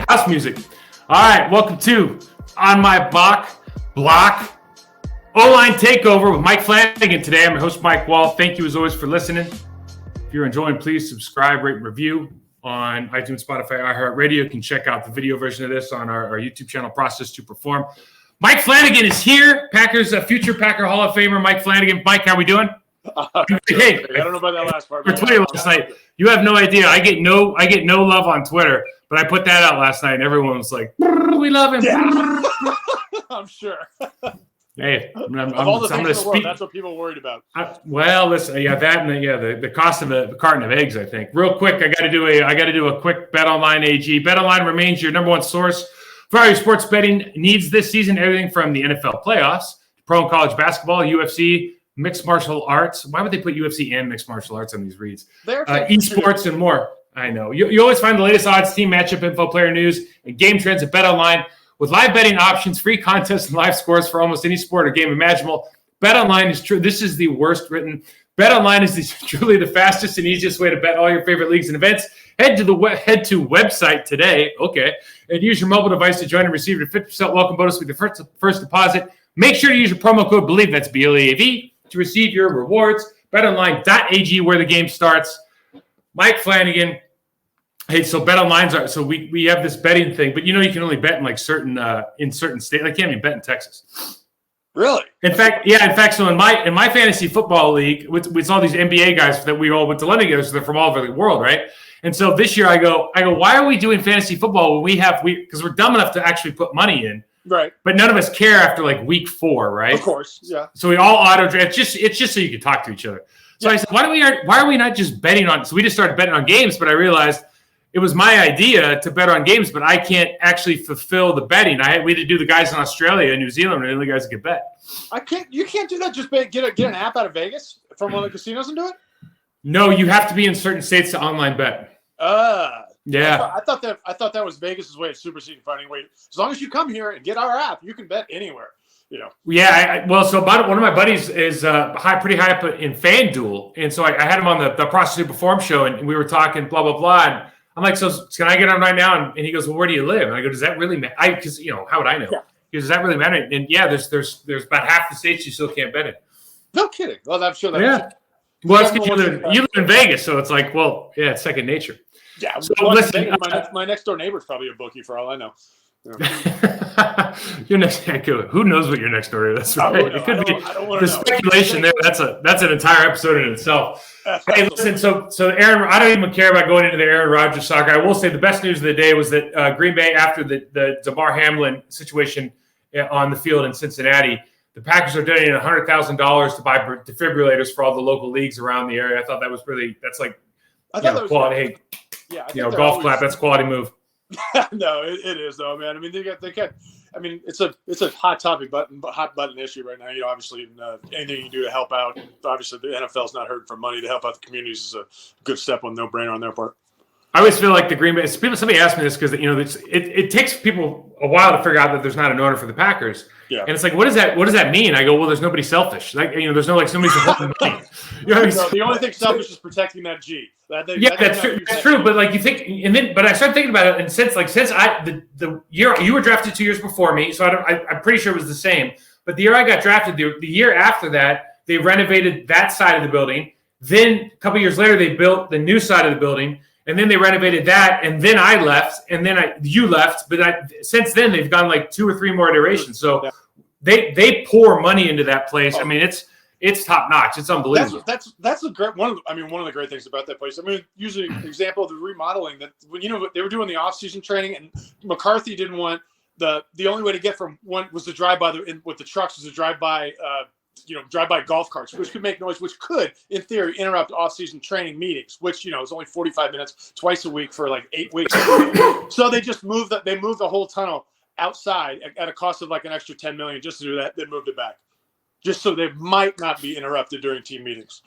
House music. All right, welcome to On My Block, Oline Takeover with Mike Flanagan today. I'm your host, Mike Wahle. Thank you, as always, for listening. If you're enjoying, please subscribe, rate, and review on iTunes, Spotify, iHeartRadio. You can check out the video version of this on our YouTube channel, Process to Perform. Mike Flanagan is here. Packers, future Packer Hall of Famer, Mike Flanagan. Mike, how we doing? Hey, I don't know about that last part. For Twitter last night, you have no idea. I get no love on Twitter, but I put that out last night, and everyone was like, "We love him." Yeah. I'm sure. Hey, I'm all the things going to in the world, speak. that's what people are worried about. Listen, that and the cost of a carton of eggs. I think. Real quick, I got to do a quick BetOnline AG. BetOnline remains your number one source for all your sports betting needs this season. Everything from the NFL playoffs, pro and college basketball, UFC. Mixed martial arts. Why would they put UFC and mixed martial arts on these reads? Esports and more. I know. You always find the latest odds, team matchup info, player news, and game trends at BetOnline. With live betting options, free contests, and live scores for almost any sport or game imaginable, BetOnline is true. This is the worst written. BetOnline is truly the fastest and easiest way to bet all your favorite leagues and events. Head to website today, and use your mobile device to join and receive your 50% welcome bonus with your first deposit. Make sure to use your promo code BELIEVE, that's BLEAV, to receive your rewards. BetOnline.ag, where the game starts. Mike Flanagan. Hey, so BetOnline's so we have this betting thing, but you can only bet in like certain states. I can't even bet in Texas. Really? In fact, so in my fantasy football league, with all these NBA guys that we all went to London together, so they're from all over the world, right? And so this year I go, why are we doing fantasy football when because we're dumb enough to actually put money in. Right. But none of us care after like week 4, right? Of course, yeah. So we all auto draft. It's just so you can talk to each other. So I said, why are we not just betting on? So we just started betting on games, but I realized it was my idea to bet on games, but I can't actually fulfill the betting. We had to do the guys in Australia and New Zealand, and the guys that could bet. You can't do that. Just get an app out of Vegas from one of the casinos and do it. No, you have to be in certain states to online bet. Yeah. I thought that was Vegas's way of superseding finding a way. As long as you come here and get our app, you can bet anywhere. Yeah. So one of my buddies is pretty high up in FanDuel, and so I had him on the Process to Perform show, and we were talking blah blah blah. And I'm like, so can I get on right now? And he goes, well, where do you live? And I go, does that really matter? Because how would I know? Yeah. He goes, does that really matter? And yeah, there's about half the states you still can't bet in. No kidding. Well, I'm sure that. Yeah. Well, that's because you live in Vegas, so it's like, well, yeah, it's second nature. Yeah. So listen, my next door neighbor is probably a bookie for all I know. Your next who knows what your next door is? That's right. It could be the speculation there. That's an entire episode in itself. Hey, listen. So Aaron, I don't even care about going into the Aaron Rodgers saga. I will say the best news of the day was that Green Bay, after the Damar Hamlin situation on the field in Cincinnati, the Packers are donating $100,000 to buy defibrillators for all the local leagues around the area. I thought that was that's like quality. Golf clap. That's a quality move. No, it is though, man. I mean, they got. I mean, it's a hot button issue right now. Obviously, anything you do to help out. Obviously, the NFL's not hurting for money to help out the communities is a good step, on no-brainer on their part. I always feel like the Green Bay. Somebody asked me this because it takes people a while to figure out that there's not an owner for the Packers. Yeah. And it's like, what does that mean? I go, well, there's nobody selfish. Like, there's no somebody supporting the money. The only thing selfish is protecting that G. That's true. That's true. But like you think, but I started thinking about it, and since the year you were drafted 2 years before me, so I'm pretty sure it was the same. But the year I got drafted, the year after that, they renovated that side of the building. Then a couple years later, they built the new side of the building. And then they renovated that, and then I left, and then you left. But since then, they've gone like 2 or 3 more iterations. So they pour money into that place. I mean, it's top notch. It's unbelievable. That's a great one. One of the great things about that place. I mean, usually an example of the remodeling that when they were doing the off-season training, and McCarthy didn't want the only way to get from one was to drive by with the trucks was to drive by golf carts, which could make noise, which could, in theory, interrupt off-season training meetings, which, is only 45 minutes twice a week for like 8 weeks. So they just moved the whole tunnel outside at a cost of like an extra $10 million just to do that. They moved it back just so they might not be interrupted during team meetings.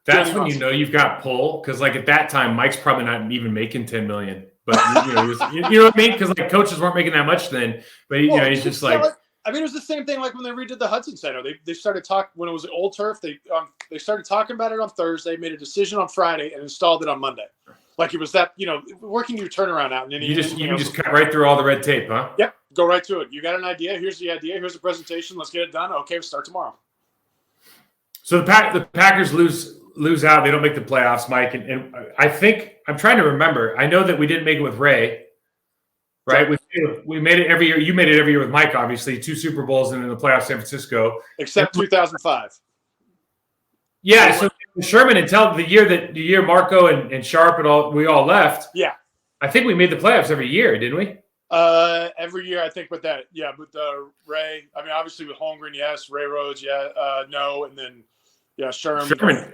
That's when you've got pull, because like at that time, Mike's probably not even making $10 million. But you know what I mean? Because like coaches weren't making that much then. But he's just like. I mean, it was the same thing like when they redid the Hudson Center. They started talking when it was Old Turf. They started talking about it on Thursday, made a decision on Friday, and installed it on Monday. Like it was that, where can you turn around out? And you can just cut right through all the red tape, huh? Yep. Go right to it. You got an idea. Here's the idea. Here's the presentation. Let's get it done. Okay. We'll start tomorrow. So the Packers lose out. They don't make the playoffs, Mike. And I think I'm trying to remember. I know that we didn't make it with Ray, right? We made it every year. You made it every year with Mike, obviously. 2 Super Bowls and in the playoffs, San Francisco. Except 2005. Yeah, so Sherman, until the year Marco and Sharp and we all left. Yeah, I think we made the playoffs every year, didn't we? Every year, I think with that. Yeah, with Ray. I mean, obviously with Holmgren, yes. Ray Rhodes, yeah. No, and then Sherman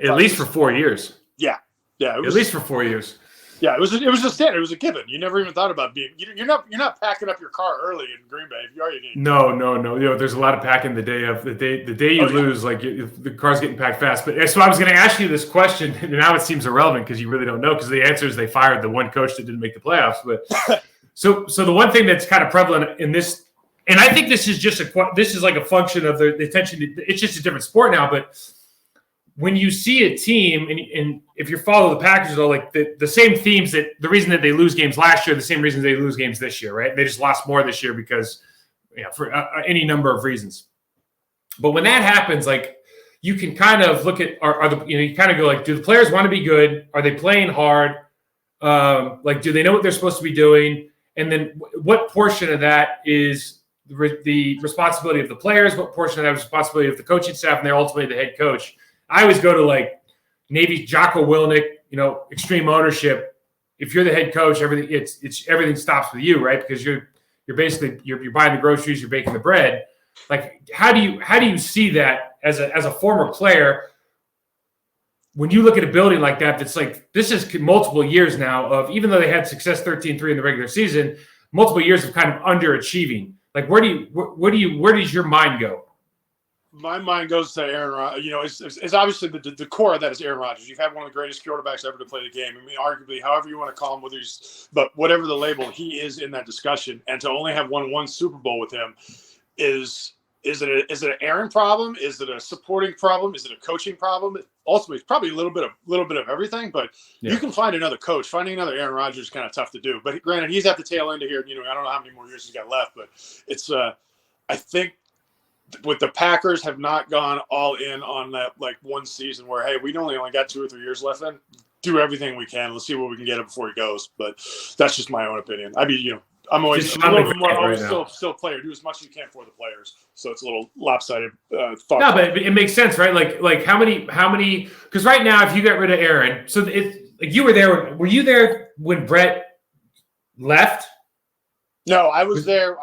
at least for 4 years. Yeah. At least for 4 years. Yeah, it was a standard. It was a given. You never even thought about being. You're not packing up your car early in Green Bay if you are. No. There's a lot of packing the day you lose. Like the car's getting packed fast. But so I was going to ask you this question, and now it seems irrelevant because you really don't know. Because the answer is they fired the one coach that didn't make the playoffs. But so the one thing that's kind of prevalent in this, and I think this is like a function of the attention. It's just a different sport now, but. When you see a team, and if you follow the Packers, though, like the same themes that the reason that they lose games last year, the same reasons they lose games this year, right? They just lost more this year because, for any number of reasons. But when that happens, like you can kind of look at, you kind of go like, do the players want to be good? Are they playing hard? Like, do they know what they're supposed to be doing? And then what portion of that is the responsibility of the players? What portion of that is responsibility of the coaching staff and they're ultimately the head coach? I always go to like Navy Jocko Willnick, extreme ownership. If you're the head coach, everything stops with you, right? Because you're basically you're buying the groceries, you're baking the bread. Like how do you see that as a former player when you look at a building like that? That's like this is multiple years now of, even though they had success 13-3 in the regular season, multiple years of kind of underachieving. Like where does your mind go? My mind goes to Aaron Rodgers. It's obviously the core of that is Aaron Rodgers. You've had one of the greatest quarterbacks ever to play the game. I mean, arguably, however you want to call him, but whatever the label, he is in that discussion. And to only have won one Super Bowl with him is it an Aaron problem? Is it a supporting problem? Is it a coaching problem? Ultimately, it's probably a little bit of everything. But You can find another coach. Finding another Aaron Rodgers is kind of tough to do. But granted, he's at the tail end of here. I don't know how many more years he's got left, but it's I think. With the Packers have not gone all in on that like one season where, hey, we only got 2 or 3 years left in. Do everything we can. Let's see what we can get him before he goes. But that's just my own opinion. I mean, I'm always a little bit more still player. Do as much as you can for the players. So it's a little lopsided thought. No, but it makes sense, right? Like how many? Because right now, if you got rid of Aaron, so you were there. Were you there when Brett left? No, I was there.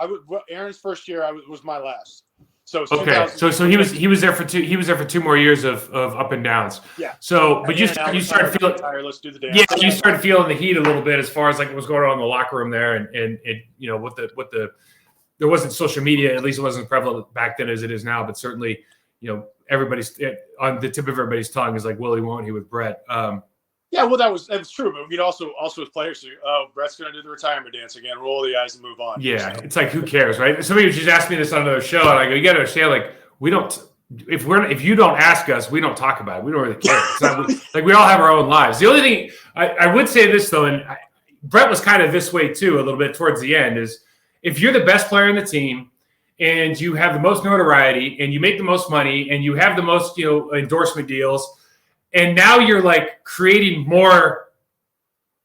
Aaron's first year. Was my last. So okay, so he was there for 2 more years of up and downs. Yeah. So, but you started feeling. Let's do the dance. Yeah, you started feeling the heat a little bit as far as like what was going on in the locker room there, and what the there wasn't social media, at least it wasn't prevalent back then as it is now, but certainly everybody's on the tip of everybody's tongue is like Willie won't he with Brett. Yeah, well, that was true, but we'd also as players say, oh, Brett's going to do the retirement dance again, roll the eyes and move on. Yeah, it's like who cares, right? Somebody just asked me this on another show, and I go, you got to understand, like we don't. If you don't ask us, we don't talk about it. We don't really care. It's not, like we all have our own lives. The only thing I would say this though, and Brett was kind of this way too, a little bit towards the end, is if you're the best player in the team and you have the most notoriety and you make the most money and you have the most endorsement deals. And now you're like creating more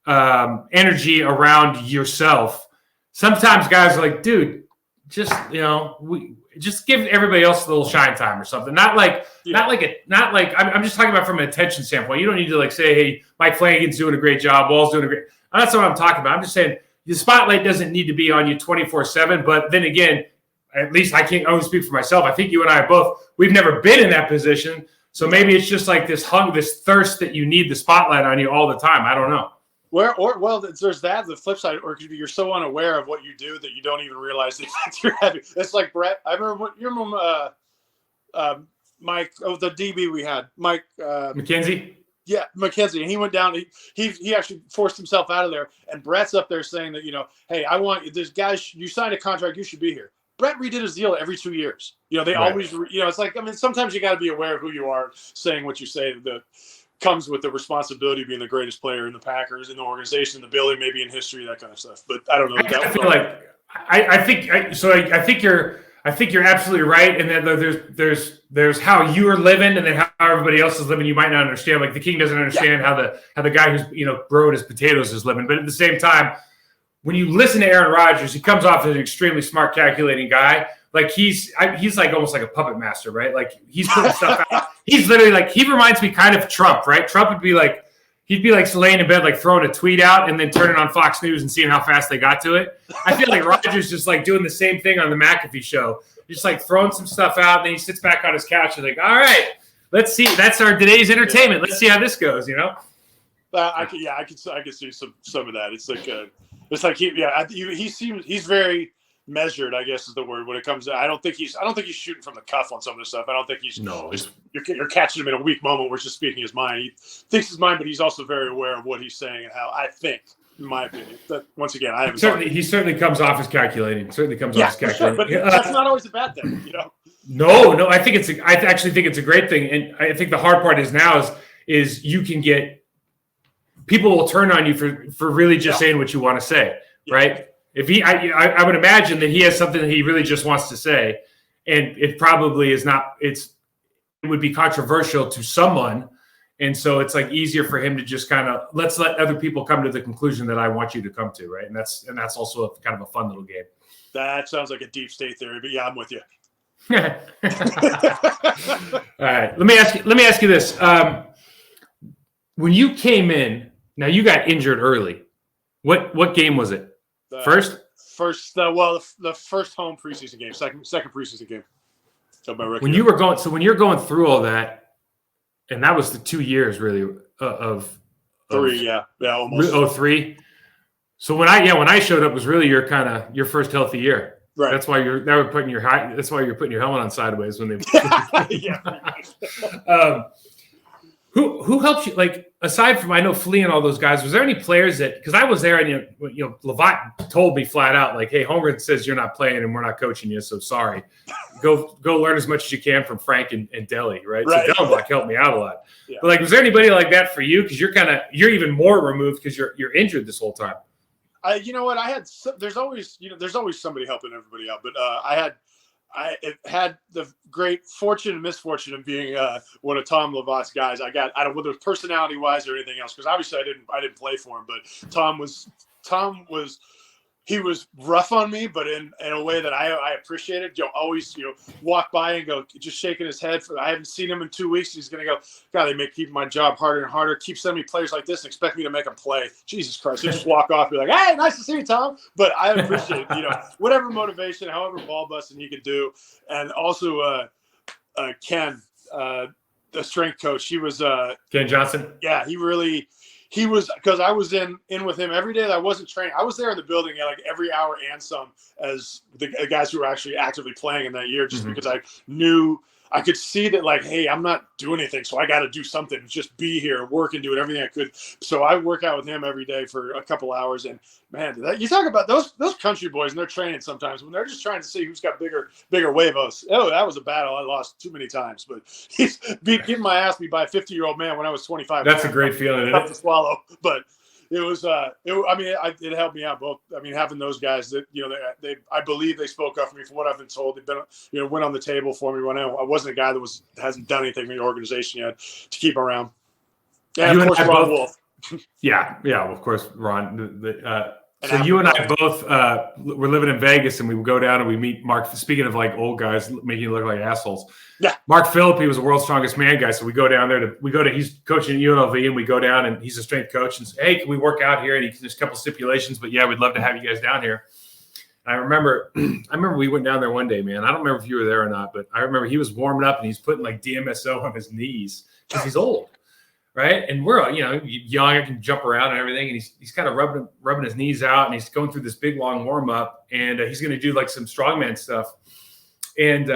energy around yourself. Sometimes guys are like, dude, just we just give everybody else a little shine time or something. I'm just talking about from an attention standpoint. You don't need to like say, hey, Mike Flanagan's doing a great job, Wall's doing a great. That's what I'm talking about. I'm just saying the spotlight doesn't need to be on you 24/7. But then again, at least I can't only speak for myself. I think you and I we've never been in that position. So maybe it's just like this thirst that you need the spotlight on you all the time. I don't know. There's that. The flip side, or you're so unaware of what you do that you don't even realize that you're having. It's like Brett. I remember Mike, the DB we had, Mike McKenzie. Yeah, McKenzie, and he went down. He actually forced himself out of there. And Brett's up there saying that hey, I want this guys. You signed a contract. You should be here. Brett redid his deal every 2 years. They always, it's like, I mean, sometimes you got to be aware of who you are saying what you say. comes with the responsibility of being the greatest player in the Packers, in the organization, in the building, maybe in history, that kind of stuff. But I don't know. I feel like I think you're absolutely right, and then there's how you are living, and then how everybody else is living. You might not understand. Like the king doesn't understand how the guy who's growing his potatoes is living. But at the same time, when you listen to Aaron Rodgers, he comes off as an extremely smart, calculating guy. Like he's like almost like a puppet master, right? Like he's putting stuff out. He's literally like, he reminds me kind of Trump, right? Trump would be like, he'd be like laying in bed, like throwing a tweet out and then turning on Fox News and seeing how fast they got to it. I feel like Rodgers just like doing the same thing on the McAfee show, just like throwing some stuff out. And then he sits back on his couch and like, all right, let's see. That's our today's entertainment. Let's see how this goes. I could see some of that. It's like he's very measured, I guess is the word when it comes to. I don't think he's shooting from the cuff on some of this stuff. I don't think you're catching him in a weak moment where he's just speaking his mind. He thinks his mind, but he's also very aware of what he's saying and how, I think, in my opinion. But once again, I haven't. He certainly comes off as calculating. Sure, but that's not always a bad thing, No, I actually think it's a great thing, and I think the hard part is now is you can get people will turn on you for really just saying what you want to say, right? If I would imagine that he has something that he really just wants to say, and it probably is not. It would be controversial to someone, and so it's like easier for him to just kind of let's let other people come to the conclusion that I want you to come to, right? And that's also kind of a fun little game. That sounds like a deep state theory, but yeah, I'm with you. All right, let me ask you this: when you came in, now you got injured early. What game was it? The first home preseason game, second preseason game of my rookie. When you're going through all that, and that was the 2 years really of 3, almost 03. So when I showed up was really your first healthy year. Right. That's why you're putting your helmet on sideways when they. Who helped you? Like aside from I know Flea and all those guys, was there any players that because I was there and Lovat told me flat out like, hey, Holmgren says you're not playing and we're not coaching you, so sorry. Go learn as much as you can from Frank and Deli, right? So Dellenbach helped me out a lot. Yeah. But like, was there anybody like that for you? Because you're even more removed because you're injured this whole time. You know what? There's always somebody helping everybody out, but I had the great fortune and misfortune of being one of Tom Lavat's guys. I don't know whether it was personality wise or anything else, because obviously I didn't play for him, but Tom was he was rough on me, but in a way that I appreciated. Always walk by and go, just shaking his head. I haven't seen him in 2 weeks. He's gonna go, God, they keep my job harder and harder. Keep sending me players like this and expect me to make them play. Jesus Christ! He'll just walk off, and be like, hey, nice to see you, Tom. But I appreciate whatever motivation, however ball busting he could do, and also Ken, the strength coach. He was Ken Johnson. Yeah, he was, because I was in with him every day that I wasn't training. I was there in the building at like every hour and some as the guys who were actually actively playing in that year, just because I knew I could see that like, hey, I'm not doing anything, so I got to do something. Just be here, work, and do everything I could. So I work out with him every day for a couple hours. And man, you talk about those country boys and their training sometimes when they're just trying to see who's got bigger huevos. Oh, that was a battle I lost too many times. But he's getting my ass beat by a 50-year-old man when I was 25. That's a great feeling, tough to swallow, but. It was. It helped me out both. I mean, having those guys that I believe they spoke up for me. From what I've been told, they've been went on the table for me when I wasn't a guy that hasn't done anything for the organization yet to keep around. And of course, Ron Wolf. Yeah, of course, Ron. So you and I both were living in Vegas, and we would go down and we meet Mark. Speaking of like old guys making you look like assholes. Yeah, Mark Phillippe, he was the world's strongest man guy. So we go down there he's coaching at UNLV, and we go down and he's a strength coach and say, hey, can we work out here? And there's a couple stipulations, but yeah, we'd love to have you guys down here. And I remember we went down there one day, man. I don't remember if you were there or not, but I remember he was warming up and he's putting like DMSO on his knees because he's old. Right. And we're, young, I can jump around and everything. And he's kind of rubbing his knees out and he's going through this big, long warm up, and he's going to do like some strongman stuff. And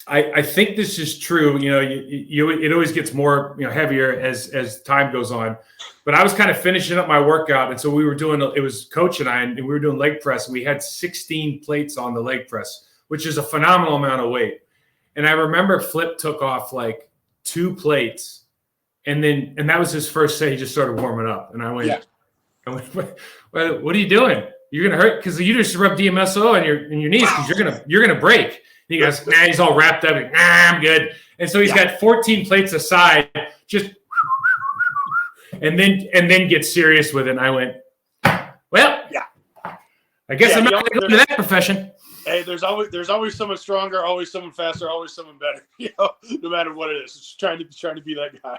I think this is true. It always gets more, heavier as time goes on, but I was kind of finishing up my workout. And so we were it was Coach and I, and we were doing leg press, and we had 16 plates on the leg press, which is a phenomenal amount of weight. And I remember Flip took off like 2 plates. And that was his first say. He just started warming up. And I went, Yeah. What are you doing? You're going to hurt because you just rubbed DMSO on your knees because you're going to break. And he goes, nah, he's all wrapped up. Like, nah, I'm good. And so he's got 14 plates aside, just and then get serious with it. And I went, well, yeah. I guess I'm not going to go to that profession. Hey, there's always someone stronger, always someone faster, always someone better. No matter what it is, it's trying to be that guy.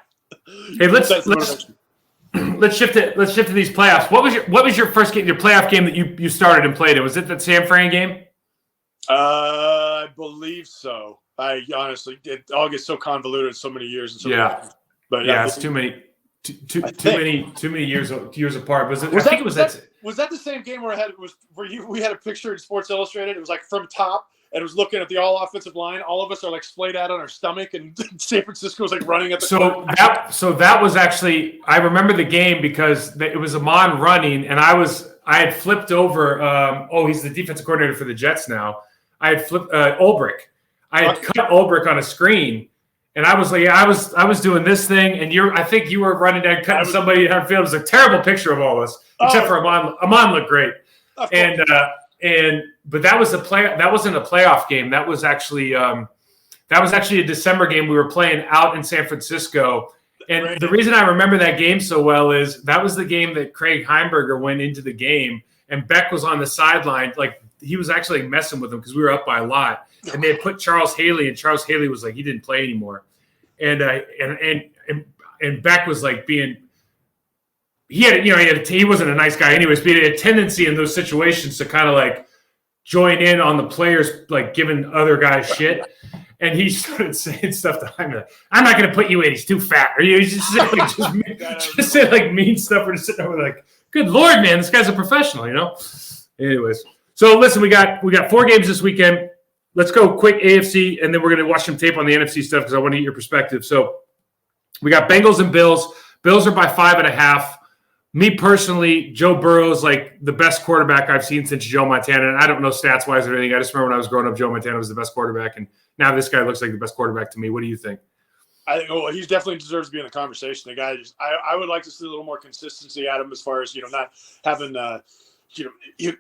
Hey, let's shift to these playoffs. What was your first game, your playoff game that you started and played in? Was it that San Fran game? I believe so. I honestly, it all gets so convoluted in so many years and so many games. But yeah, it's too many years apart. Was that the same game where we had a picture in Sports Illustrated? It was like from top, and it was looking at the all offensive line. All of us are like splayed out on our stomach, and San Francisco was like running at the corner. That was actually, I remember the game because it was Amon running, and I had flipped over. He's the defensive coordinator for the Jets now. I had flipped Ulbrich. I had cut Ulbrich on a screen. And I was like, I was doing this thing, and I think you were running down, cutting somebody downfield. It was a terrible picture of all of us, except for Amon. Amon looked great, but that was that wasn't a playoff game. That was actually a December game. We were playing out in San Francisco, and the reason I remember that game so well is that was the game that Craig Heimberger went into the game, and Beck was on the sideline, like he was actually messing with him because we were up by a lot. And they had put Charles Haley, and Charles Haley was like, he didn't play anymore. And Beck was like he wasn't a nice guy anyways, but he had a tendency in those situations to kind of like join in on the players, like giving other guys shit. And he started saying stuff to him like, I'm not going to put you in. He's too fat. Or you just say like mean stuff. We're just sitting there like, good Lord, man, this guy's a professional, Anyways, so listen, we got 4 games this weekend. Let's go quick AFC, and then we're going to watch some tape on the NFC stuff because I want to get your perspective. So we got Bengals and Bills. Bills are by 5.5. Me personally, Joe Burrow is like the best quarterback I've seen since Joe Montana. And I don't know stats-wise or anything. I just remember when I was growing up, Joe Montana was the best quarterback, and now this guy looks like the best quarterback to me. What do you think? I think he definitely deserves to be in the conversation. The guy, I would like to see a little more consistency out of him as far as not having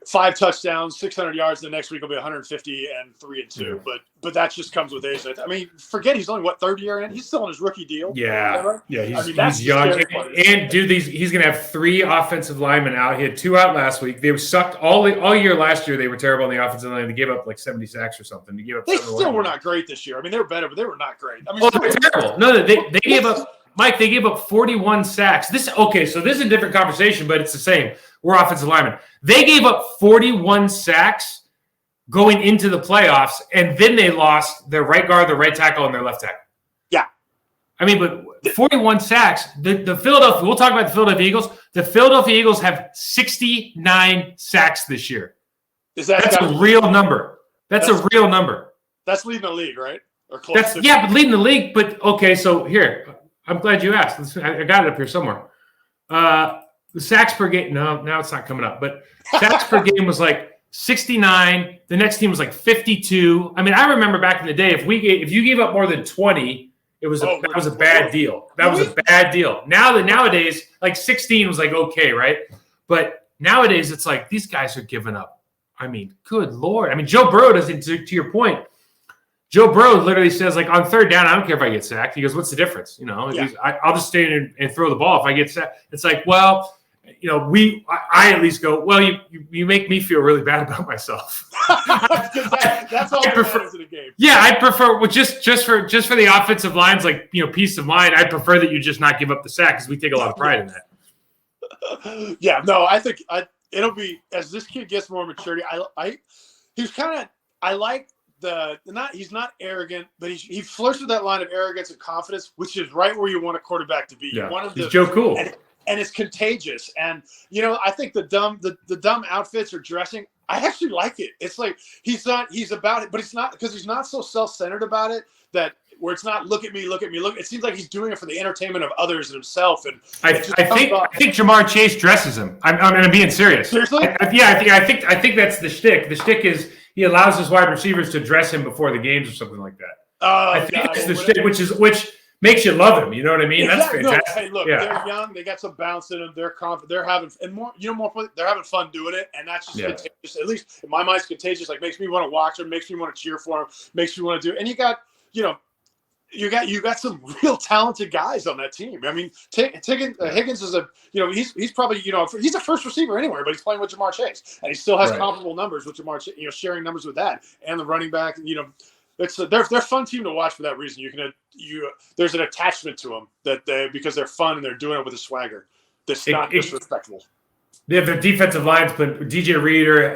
5 touchdowns, 600 yards. The next week will be 150 and 3-2. But that just comes with age. I mean, forget he's only third year in. He's still on his rookie deal. Yeah, right? He's young. And dude, he's going to have 3 offensive linemen out. He had 2 out last week. They were sucked all year last year. They were terrible on the offensive line. They gave up like 70 sacks or something. They still were not great this year. I mean, they were better, but they were not great. I mean, they were terrible. No, they gave up. Mike, they gave up 41 sacks. So this is a different conversation, but it's the same. We're offensive linemen. They gave up 41 sacks going into the playoffs, and then they lost their right guard, their right tackle, and their left tackle. Yeah. I mean, but 41 sacks. The Philadelphia, we'll talk about the Philadelphia Eagles. The Philadelphia Eagles have 69 sacks this year. That's a real number. That's a real number. That's leading the league, right? Or close to. Yeah, but leading the league. But, okay, so here. I'm glad you asked. I got it up here somewhere. The sacks per game. No, now it's not coming up. But sacks per game was like 69. The next team was like 52. I mean, I remember back in the day, if you gave up more than 20, that was a bad deal. That was a bad deal. Nowadays, like 16 was like okay, right? But nowadays, it's like these guys are giving up. I mean, good Lord. I mean, Joe Burrow doesn't. To your point. Joe Burrow literally says, like, on third down, I don't care if I get sacked. He goes, what's the difference? I'll just stay in and throw the ball if I get sacked. It's like, well, I at least go, well, you make me feel really bad about myself. That's all that matters in a game. Yeah, I prefer just for the offensive lines, like, peace of mind. I prefer that you just not give up the sack because we take a lot of pride in that. Yeah, no, I think it'll be as this kid gets more maturity. He's not arrogant, but he flirts with that line of arrogance and confidence, which is right where you want a quarterback to be. Yeah. He's Joe Cool. And it's contagious. And I think the dumb outfits or dressing, I actually like it. It's like he's about it, but it's not because he's not so self-centered about it that where it's not look at me. It seems like he's doing it for the entertainment of others and himself. And I think Jamar Chase dresses him. I'm being serious. Seriously? I think that's the shtick. The shtick is he allows his wide receivers to dress him before the games or something like that. I think it's the shtick, which makes you love him. You know what I mean? That's exactly. fantastic. No, hey, look, they're young. They got some bounce in them. They're confident. They're having and more. They're having fun doing it, and that's just contagious. At least in my mind, it's contagious. Like makes me want to watch them. Makes me want to cheer for them. Makes me want to do. And you got you got some real talented guys on that team. I mean, Higgins is he's probably he's a first receiver anywhere, but he's playing with Jamar Chase, and he still has comparable numbers with Jamar Chase, sharing numbers with that and the running back. They're a fun team to watch for that reason. There's an attachment to them because they're fun and they're doing it with a swagger that's not disrespectful. They have their defensive lines, but DJ Reader,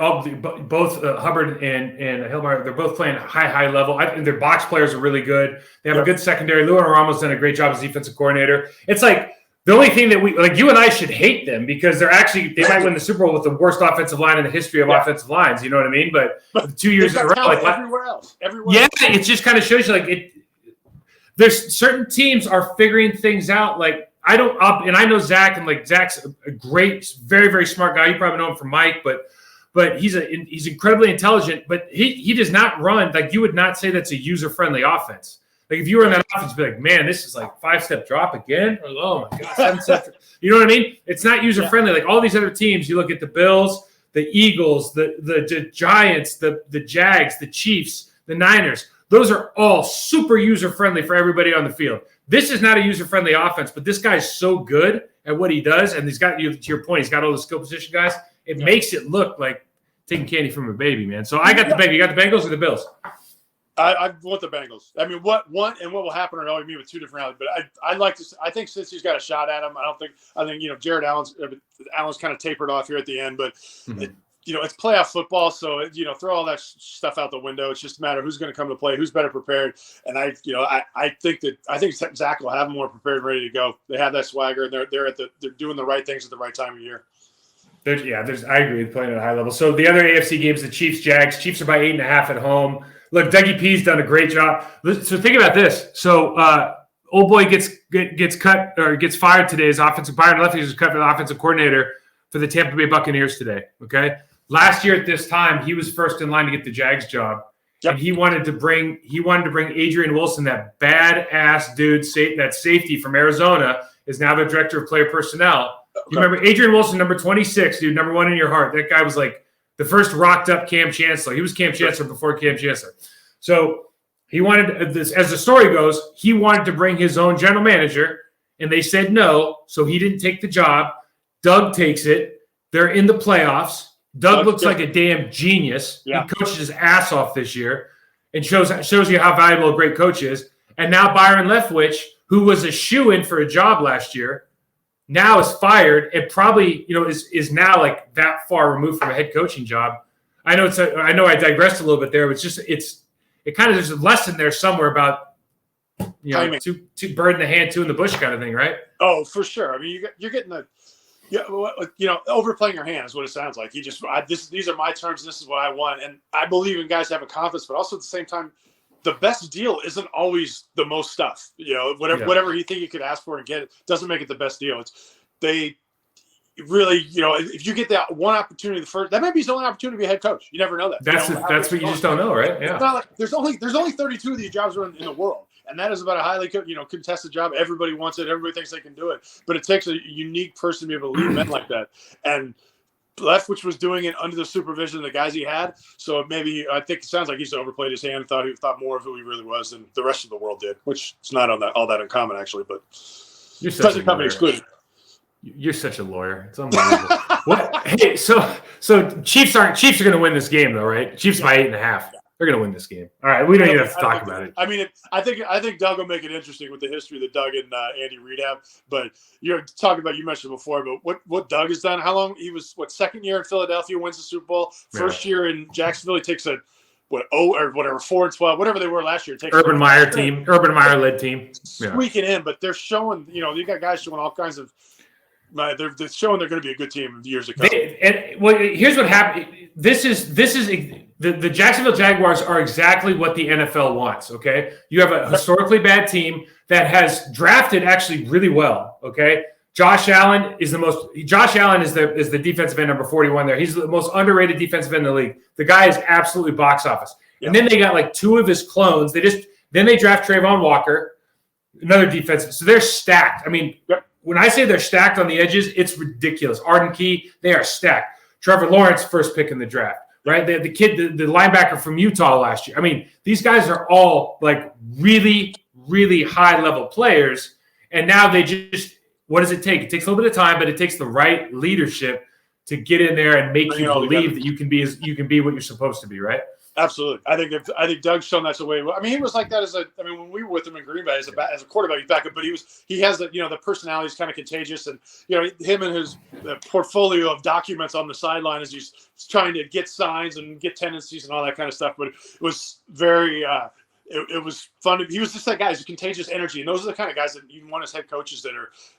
both Hubbard and Hilmar, they're both playing high level. And their box players are really good. They have a good secondary. Lou Ramos done a great job as defensive coordinator. It's like the only thing that you and I should hate them because they might win the Super Bowl with the worst offensive line in the history of offensive lines. You know what I mean? But 2 years in a row, everywhere else. It just kind of shows you there's certain teams are figuring things out. And I know Zach, and Zach's a great, very, very smart guy. You probably know him from Mike, but he's incredibly intelligent. But he does not run you would not say that's a user friendly offense. If you were in that offense, you'd be like, man, this is 5-step drop again. Or, oh my god, 7-step. You know what I mean? It's not user friendly. All these other teams, you look at the Bills, the Eagles, the Giants, the Jags, the Chiefs, the Niners. Those are all super user friendly for everybody on the field. This is not a user-friendly offense, but this guy's so good at what he does, and he's got, to your point, he's got all the skill position guys. It makes it look like taking candy from a baby, man. So I got the Bengals. You got the Bengals or the Bills? I want the Bengals. I mean, what will happen are all me with two different outlets. But I like to. I think since he's got a shot at him, I think Jared Allen's kind of tapered off here at the end, but. It's playoff football, so throw all that stuff out the window. It's just a matter of who's going to come to play, who's better prepared, and I think Zach will have them more prepared and ready to go. They have that swagger, and they're doing the right things at the right time of year. I agree with playing at a high level. So the other AFC games, the Chiefs, Jags. Chiefs are by 8.5 at home. Look, Dougie P's done a great job. So think about this. So old boy gets cut or gets fired today as offensive. Byron Leftwich is cut for the offensive coordinator for the Tampa Bay Buccaneers today. Okay. Last year at this time, he was first in line to get the Jags job, and he wanted to bring Adrian Wilson, that badass dude, that safety from Arizona, is now the director of player personnel. Okay. You remember Adrian Wilson, number 26, dude, number 1 in your heart. That guy was the first rocked up Cam Chancellor. He was Cam Chancellor before Cam Chancellor. So he wanted this, as the story goes, he wanted to bring his own general manager, and they said no, so he didn't take the job. Doug takes it. They're in the playoffs. Doug looks like a damn genius. Yeah. He coached his ass off this year and shows you how valuable a great coach is. And now Byron Leftwich, who was a shoo-in for a job last year, now is fired and probably is now that far removed from a head coaching job. I know I digressed a little bit there, but it kind of there's a lesson there somewhere about two bird in the hand, two in the bush kind of thing, right? Oh, for sure. I mean, you're getting the. Yeah, overplaying your hand is what it sounds like. These are my terms. This is what I want, and I believe in guys having confidence, but also at the same time, the best deal isn't always the most stuff. Whatever you think you could ask for and get, it doesn't make it the best deal. They really, if you get that one opportunity, that might be his only opportunity to be a head coach. You never know that. That's what you just don't know, right? Yeah. It's not there's only 32 of these jobs in the world. And that is about a highly, contested job. Everybody wants it. Everybody thinks they can do it. But it takes a unique person to be able to lead men like that. And Leftwich was doing it under the supervision of the guys he had. So maybe I think it sounds like he's overplayed his hand and thought more of who he really was than the rest of the world did, which is not all that uncommon actually. But present company excluded. You're such a lawyer. It's unbelievable. Hey, so Chiefs are going to win this game though, right? Chiefs by 8.5. They're going to win this game. All right, we don't even have to talk about it. I mean, I think Doug will make it interesting with the history that Doug and Andy Reid have. But you're talking about, you mentioned before, but what Doug has done, how long he was, second year in Philadelphia, wins the Super Bowl. First year in Jacksonville, he takes 4-12, whatever they were last year. Urban Meyer led team. Squeaking in, but they're showing, you got guys showing all kinds of. They're showing they're going to be a good team in the years to come. Here's what happened. This is the Jacksonville Jaguars are exactly what the NFL wants. Okay, you have a historically bad team that has drafted actually really well. Okay, Josh Allen is the defensive end number 41 there. He's the most underrated defensive end in the league. The guy is absolutely box office. Yep. And then they got 2 of his clones. Then they draft Trayvon Walker. Another defensive. So they're stacked. I mean, when I say they're stacked on the edges, it's ridiculous. Arden Key, they are stacked. Trevor Lawrence, first pick in the draft, right? The kid, the linebacker from Utah last year. I mean, these guys are all like really, really high-level players. And now they just – what does it take? It takes a little bit of time, but it takes the right leadership to get in there and make you believe that you can be what you're supposed to be, right? Absolutely. I think Doug's shown that's the way. I mean, he was like that when we were with him in Green Bay as a quarterback, he's backup, but he has the personality is kind of contagious, and him and his portfolio of documents on the sideline as he's trying to get signs and get tendencies and all that kind of stuff. But it was very it was fun. He was just that guy. He's a contagious energy, and those are the kind of guys that you want as head coaches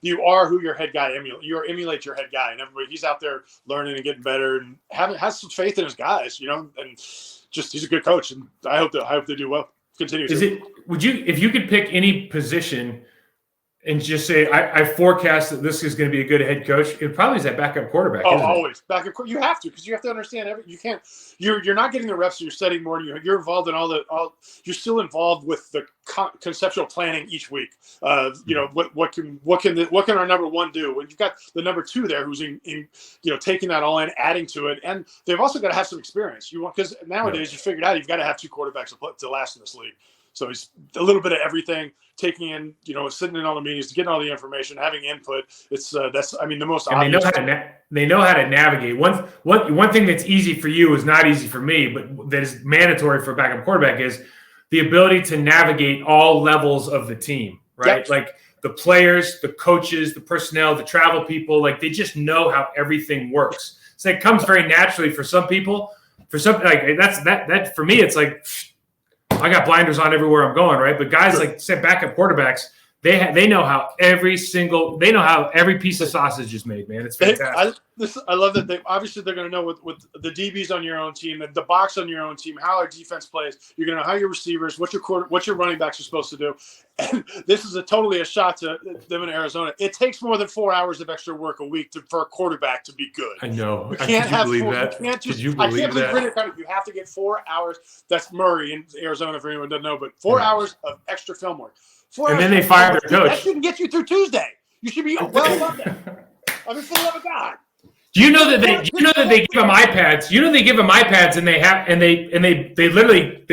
you are who your head guy emulate. You emulate your head guy, and everybody he's out there learning and getting better and has some faith in his guys, and. Just he's a good coach, and I hope they do well. Continue. If you could pick any position and just say I forecast that this is going to be a good head coach, it probably is that backup quarterback. Oh, always backup. You have to because you have to understand you can't. You're not getting the reps. So you're studying more. And you're involved in you're still involved with the conceptual planning each week. What can our number one do when you've got the number two there who's in taking that all in, adding to it, and they've also got to have some experience. Because nowadays you figured out you've got to have two quarterbacks to last in this league. So he's a little bit of everything, taking in, sitting in all the meetings, getting all the information, having input. It's the most obvious. They know how to navigate. One thing that's easy for you is not easy for me, but that is mandatory for a backup quarterback is the ability to navigate all levels of the team, right? Yep. Like the players, the coaches, the personnel, the travel people, like they just know how everything works. So it comes very naturally for some people. For some, like that for me, it's like I got blinders on everywhere I'm going, right? But guys like say backup quarterbacks, they know how every piece of sausage is made, man. It's fantastic. I love that they're going to know with the DBs on your own team, the box on your own team, how our defense plays. You're going to know how your receivers, what your running backs are supposed to do. And this is totally a shot to them in Arizona. It takes more than 4 hours of extra work a week for a quarterback to be good. I know. You can't have believe four, that? You can't just, Could you believe that? You have to get 4 hours. That's Murray in Arizona, for anyone who doesn't know, but 4 hours of extra film work. And then they fired their coach. That shouldn't get you through Tuesday. You should be well above that. I mean, for the love of God. Do you know that they give them iPads? You know they give them iPads and they literally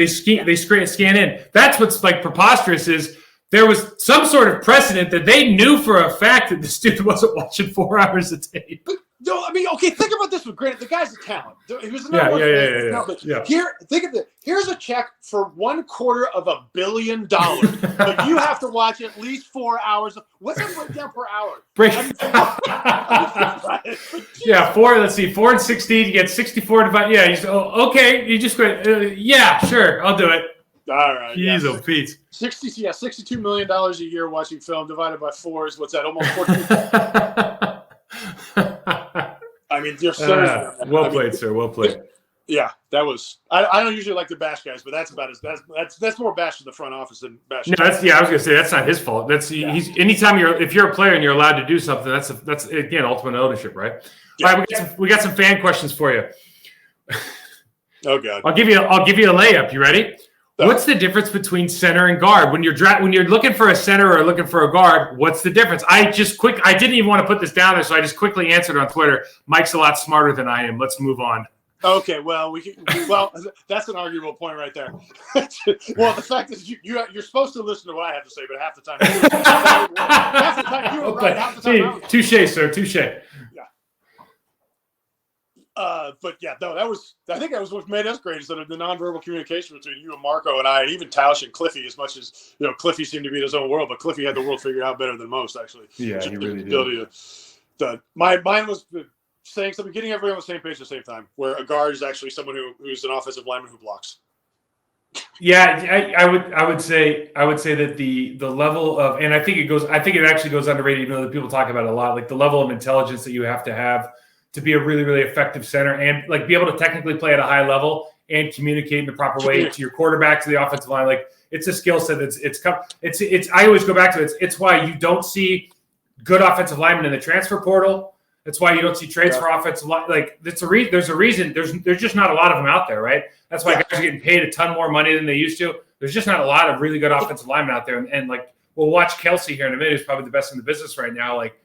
scan in. That's what's like preposterous is there was some sort of precedent that they knew for a fact that the student wasn't watching 4 hours a day. No, I mean, okay, think about this one. Granted, the guy's a talent. He was Think of it. Here's a check for $250 million, but you have to watch at least 4 hours. What's that breakdown per hour? Yeah, 4. Let's see, 4 and 16. You get 64 divided. Yeah, okay. You just go. Yeah, sure, I'll do it. All right. Jeez, Pete. $62 million a year watching film divided by 4 is what's that? Almost 14. I mean, you're so well played, sir. Well played. Yeah, that was. I don't usually like to bash guys, but that's about that's more bash to the front office than bash. No, I was gonna say that's not his fault. He's anytime if you're a player and you're allowed to do something, that's again ultimate ownership, right? Yeah. All right, we got some fan questions for you. Oh God, I'll give you a layup. You ready? What's the difference between center and guard? When you're looking for a center or looking for a guard, what's the difference? I didn't even want to put this down there, so I just quickly answered on Twitter. Mike's a lot smarter than I am. Let's move on. Okay, well, that's an arguable point right there. Well, the fact is you're supposed to listen to what I have to say, but half the time you were right. Half the time touche, sir. Touche. Yeah. But yeah, no, I think that was what made us great is that the nonverbal communication between you and Marco and I, and even Tausch and Cliffy, as much as Cliffy seemed to be in his own world, but Cliffy had the world figured out better than most, actually. Yeah, he really did. Mine was saying something, getting everybody on the same page at the same time, where a guard is actually someone who's an offensive lineman who blocks. Yeah, I would say that the level of, and I think it actually goes underrated, even though the people talk about it a lot, like the level of intelligence that you have to be a really, really effective center and like be able to technically play at a high level and communicate in the proper way to your quarterback, to the offensive line. Like it's a skill set it's I always go back to it. It's why you don't see good offensive linemen in the transfer portal. That's why you don't see trades for offensive line. Like there's a reason. There's just not a lot of them out there, right? That's why guys are getting paid a ton more money than they used to. There's just not a lot of really good offensive linemen out there. And like we'll watch Kelsey here in a minute, who's probably the best in the business right now. Like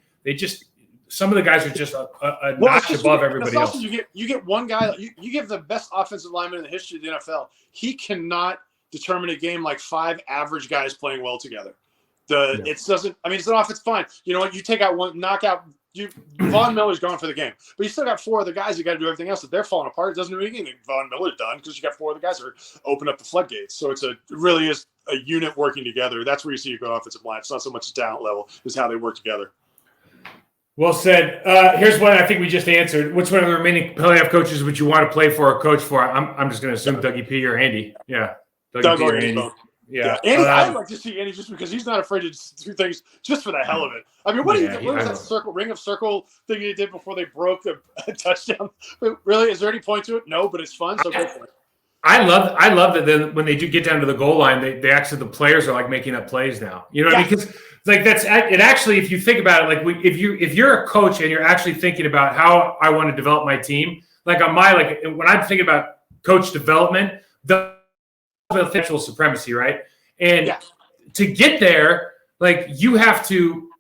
some of the guys are just a notch above everybody else. You get one guy, you give the best offensive lineman in the history of the NFL. He cannot determine a game like 5 average guys playing well together. It's an offense fine. You know what? You take out one knockout. Von Miller's gone for the game, but you still got 4 other guys. You got to do everything else. If they're falling apart, it doesn't do anything Von Miller's done because you got 4 other guys that are open up the floodgates. So it really is a unit working together. That's where you see a good offensive line. It's not so much talent level; it's how they work together. Well said. Here's one I think we just answered. Which one of the remaining playoff coaches would you want to play for or coach for? I'm just going to assume Dougie P or Andy. Yeah, Doug or Andy. Yeah. Andy, I'd like to see Andy just because he's not afraid to do things just for the hell of it. I mean, what was that ring of circle thing he did before they broke the touchdown? Really? Is there any point to it? No, but it's fun, so go for it. I love that then when they do get down to the goal line, they actually, the players are like making up plays now. You know what I mean? Because like that's it. Actually, if you think about it, like if you're a coach and you're actually thinking about how I want to develop my team, like when I'm thinking about coach development, the potential supremacy, right? And to get there, like you have to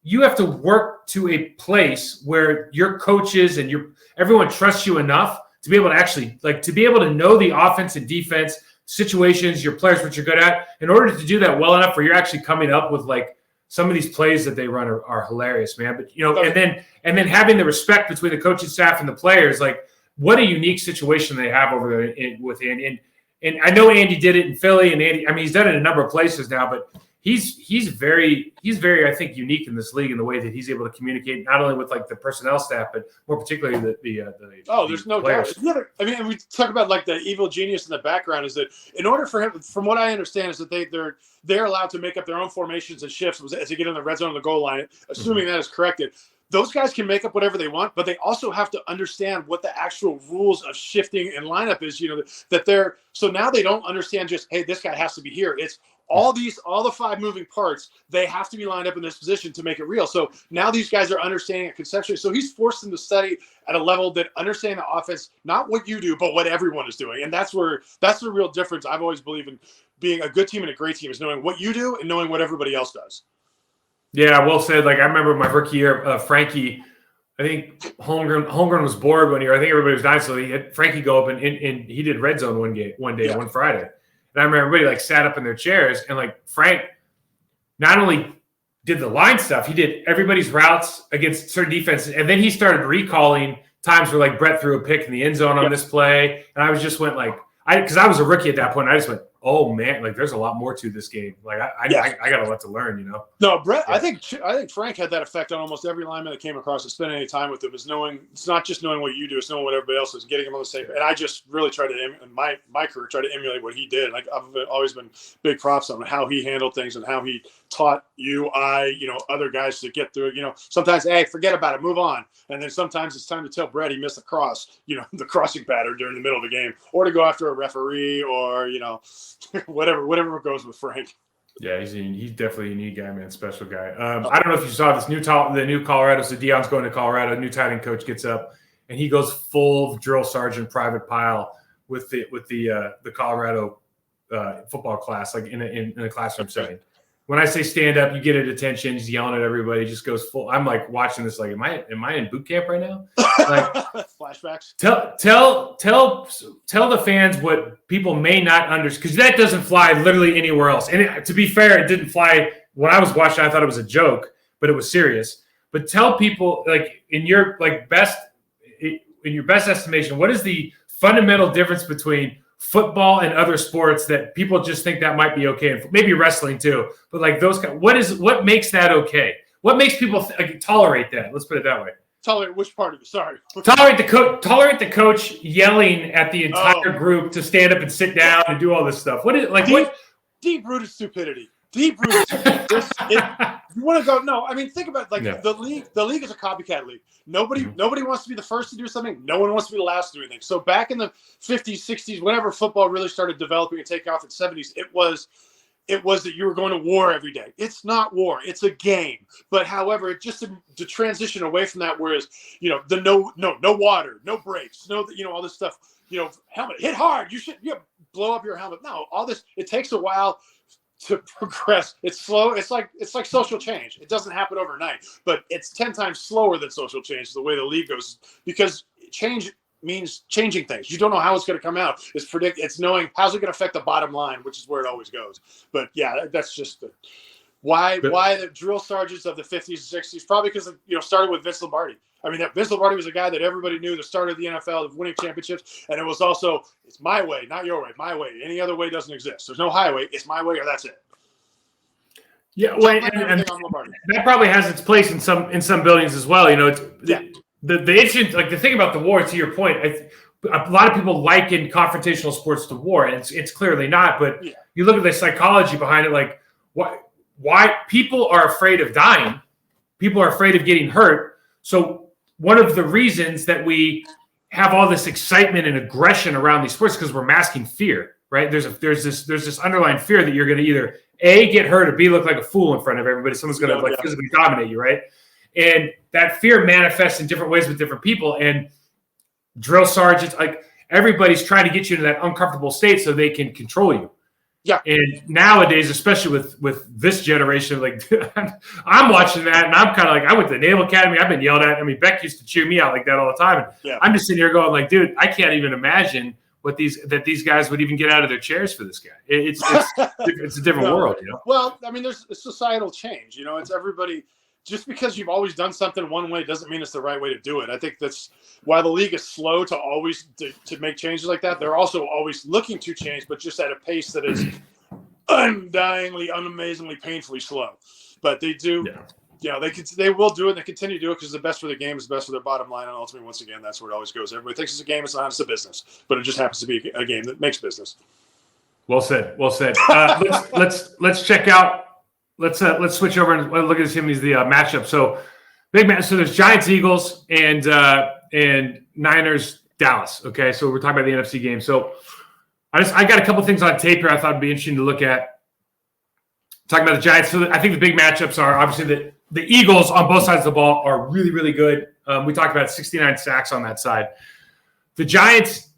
work to a place where your coaches and everyone trusts you enough to be able to actually to be able to know the offense and defense situations, your players, what you're good at, in order to do that well enough where you're actually coming up with like some of these plays that they run are hilarious, man. But and then having the respect between the coaching staff and the players, like what a unique situation they have over there with Andy. And I know Andy did it in Philly, and Andy, I mean, he's done it in a number of places now, but he's very, I think, unique in this league in the way that he's able to communicate not only with like the personnel staff, but more particularly there's no doubt. I mean, and we talk about like the evil genius in the background is that in order for him, from what I understand, is that they're allowed to make up their own formations and shifts as they get in the red zone of the goal line, assuming that is corrected. Those guys can make up whatever they want, but they also have to understand what the actual rules of shifting and lineup is, so now they don't understand just, hey, this guy has to be here. It's all the 5 moving parts, they have to be lined up in this position to make it real. So now these guys are understanding it conceptually. So he's forced them to study at a level that understand the offense, not what you do, but what everyone is doing. And that's the real difference. I've always believed in being a good team and a great team is knowing what you do and knowing what everybody else does. Yeah, well said. Like I remember my rookie year, Frankie. I think Holmgren was bored one year. I think everybody was dying, so he had Frankie go up and he did red zone one Friday. And I remember everybody like sat up in their chairs, and like Frank not only did the line stuff, he did everybody's routes against certain defenses, and then he started recalling times where like Brett threw a pick in the end zone on this play, and I was just went like because I was a rookie at that point, I just went, oh man, like there's a lot more to this game. Like I got a lot to learn, No, Brett, yeah. I think Frank had that effect on almost every lineman that came across and spent any time with him. Is knowing it's not just knowing what you do, it's knowing what everybody else is, getting him on the same. And I just really try to in my career try to emulate what he did. Like I've always been big props on how he handled things and how he taught other guys to get through it. Sometimes, hey, forget about it, move on. And then sometimes it's time to tell Brett he missed a cross, the crossing pattern during the middle of the game, or to go after a referee, or whatever goes with Frank. Yeah, he's definitely a unique guy, man. Special guy. I don't know if you saw this the new Colorado. So Deion's going to Colorado. New tight end coach gets up and he goes full drill sergeant private pile with the Colorado football class, like in a classroom setting. When I say stand up, you get at attention. He's yelling at everybody. Just goes full. I'm like watching this. Like, am I in boot camp right now? Like flashbacks. Tell the fans what people may not understand, because that doesn't fly literally anywhere else. And to be fair, it didn't fly when I was watching. I thought it was a joke, but it was serious. But tell people, like in your best estimation, what is the fundamental difference between football and other sports that people just think that might be okay, and maybe wrestling too, but like those what makes that okay? What makes people tolerate that? Let's put it that way. Tolerate which part of it? Sorry. Tolerate the coach yelling at the entire group to stand up and sit down and do all this stuff. What is deep-rooted stupidity? Deep-rooted stupidity. You want to go? No, I mean, think about the league. The league is a copycat league. Nobody wants to be the first to do something. No one wants to be the last to do anything. So back in the 50s, 60s, whenever football really started developing and take off in the 70s, it was that you were going to war every day. It's not war. It's a game. But however, it just to transition away from that, whereas the no water, no brakes, all this stuff. Helmet hit hard. You should blow up your helmet. No, all this. It takes a while to progress. It's slow. It's like social change. It doesn't happen overnight, but it's 10 times slower than social change the way the league goes, because change means changing things. You don't know how it's going to come out. It's knowing how's it going to affect the bottom line, which is where it always goes. But yeah, that's just why the drill sergeants of the 50s and 60s, probably because started with Vince Lombardi. I mean, Vince Lombardi was a guy that everybody knew, the start of the NFL, of winning championships, and it was also, it's my way, not your way, my way. Any other way doesn't exist. There's no highway. It's my way or that's it. Yeah, well, and that probably has its place in some buildings as well. The interesting, like the thing about the war, to your point, a lot of people liken confrontational sports to war, and it's clearly not. But you look at the psychology behind it, like why people are afraid of dying, people are afraid of getting hurt. So one of the reasons that we have all this excitement and aggression around these sports, because we're masking fear, right? There's this underlying fear that you're going to either A, get hurt, or B, look like a fool in front of everybody. Someone's going to physically dominate you, right? And that fear manifests in different ways with different people. And drill sergeants, like everybody's trying to get you into that uncomfortable state so they can control you. Yeah. And nowadays, especially with this generation, like I'm watching that and I'm kind of like, I went to the Naval Academy. I've been yelled at. I mean, Beck used to cheer me out like that all the time. And I'm just sitting here going like, dude, I can't even imagine these guys would even get out of their chairs for this guy. It's a different world, Well, I mean, there's societal change. It's everybody. Just because you've always done something one way doesn't mean it's the right way to do it. I think that's why the league is slow to always to make changes like that. They're also always looking to change, but just at a pace that is undyingly, unamazingly, painfully slow. But they do. Yeah. They will do it. And they continue to do it because the best for the game is the best for their bottom line. And ultimately, once again, that's where it always goes. Everybody thinks it's a game. It's not. It's a business. But it just happens to be a game that makes business. Well said. Well said. Let's check out. Let's switch over and look at him. He's the matchup. So big match. So there's Giants, Eagles, and Niners, Dallas. Okay, so we're talking about the NFC game. So I got a couple things on tape here I thought would be interesting to look at. Talking about the Giants. So I think the big matchups are obviously the Eagles on both sides of the ball are really, really good. We talked about 69 sacks on that side. The Giants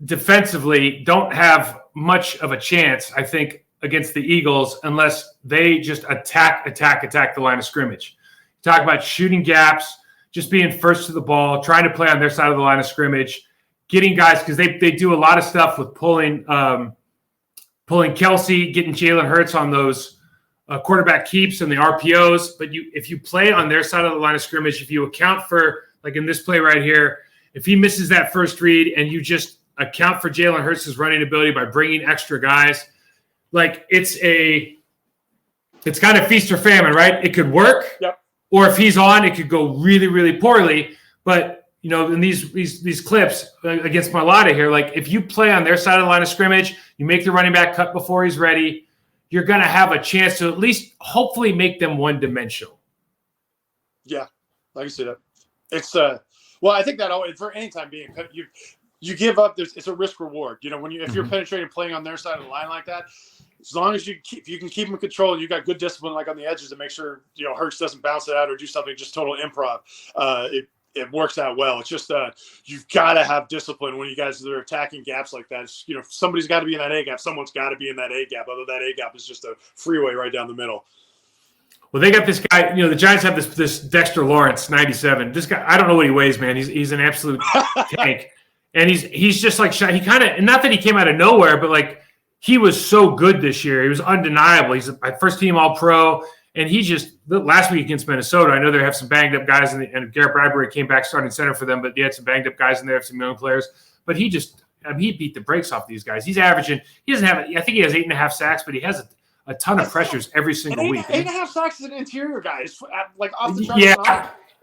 defensively don't have much of a chance, I think, against the Eagles unless they just attack the line of scrimmage. Talk about shooting gaps, just being first to the ball, trying to play on their side of the line of scrimmage, getting guys, because they do a lot of stuff with pulling Kelsey, getting Jalen Hurts on those quarterback keeps and the RPOs. But if you play on their side of the line of scrimmage, if you account for, like in this play right here, if he misses that first read and you just account for Jalen Hurts' running ability by bringing extra guys, like it's kind of feast or famine, right? It could work, or if he's on, it could go really, really poorly. But in these clips against Mailata here, like if you play on their side of the line of scrimmage, you make the running back cut before he's ready, you're going to have a chance to at least hopefully make them one-dimensional. Yeah, I can see that. It's well, I think that always, for any time being, you give up. It's a risk reward. If you're penetrating, playing on their side of the line like that. As long as you can keep them in control and you got good discipline, like on the edges, to make sure Hurts doesn't bounce it out or do something just total improv. It works out well. It's just you've got to have discipline when you guys are attacking gaps like that. Somebody's got to be in that A gap. Someone's got to be in that A gap. Other than that A gap is just a freeway right down the middle. Well, they got this guy. The Giants have this Dexter Lawrence, 97. This guy, I don't know what he weighs, man. He's an absolute tank, and he's just like he kind of, and not that he came out of nowhere, but like. He was so good this year. He was undeniable. He's a first-team All-Pro, and he just last week against Minnesota. I know they have some banged-up guys, and Garrett Bradbury came back starting center for them, but they had some banged-up guys in there, some young players. But he beat the brakes off these guys. He's averaging. He doesn't have. I think he has 8.5 sacks, but he has a ton of pressures every single week. 8.5 sacks is an interior guy. It's like off the chart.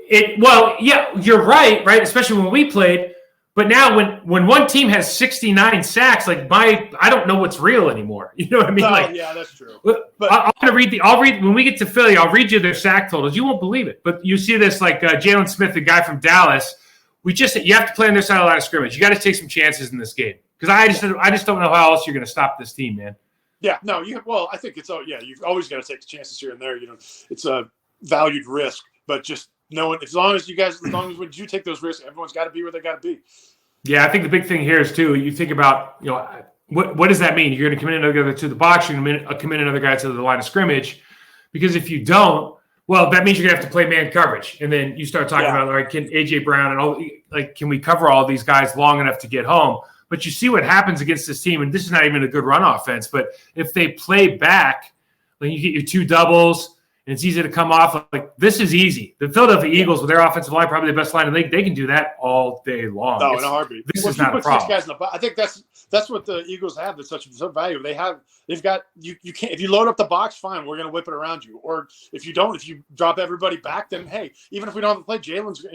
Yeah. You're right. Especially when we played. But now when one team has 69 sacks, like I don't know what's real anymore. You know what I mean? Yeah, that's true. But I'll read when we get to Philly, I'll read you their sack totals. You won't believe it. But you see this like Jalen Smith, the guy from Dallas. You have to play on their side of the line of scrimmage. You got to take some chances in this game. Because I just don't know how else you're going to stop this team, man. Yeah, no, I think you've always got to take the chances here and there. It's a valued risk, but just knowing as long as when you take those risks, everyone's got to be where they got to be. Yeah, I think the big thing here is too. You think about what does that mean? You're going to commit another guy to the box. You're going to commit another guy to the line of scrimmage, because if you don't, well, that means you're going to have to play man coverage, and then you start talking about, all right, can AJ Brown and all, like, can we cover all these guys long enough to get home? But you see what happens against this team, and this is not even a good run offense. But if they play back, then you get your two doubles, and it's easy to come off. Like, this is easy. The Philadelphia Eagles, with their offensive line, probably the best line in the league, they can do that all day long. No, in a heartbeat. This is not a problem. Guys in the, I think that's what the Eagles have. That's such value. They've got you can't, if you load up the box, fine, we're going to whip it around you. Or if you don't, if you drop everybody back, then hey, even if we don't have to play, Jalen's,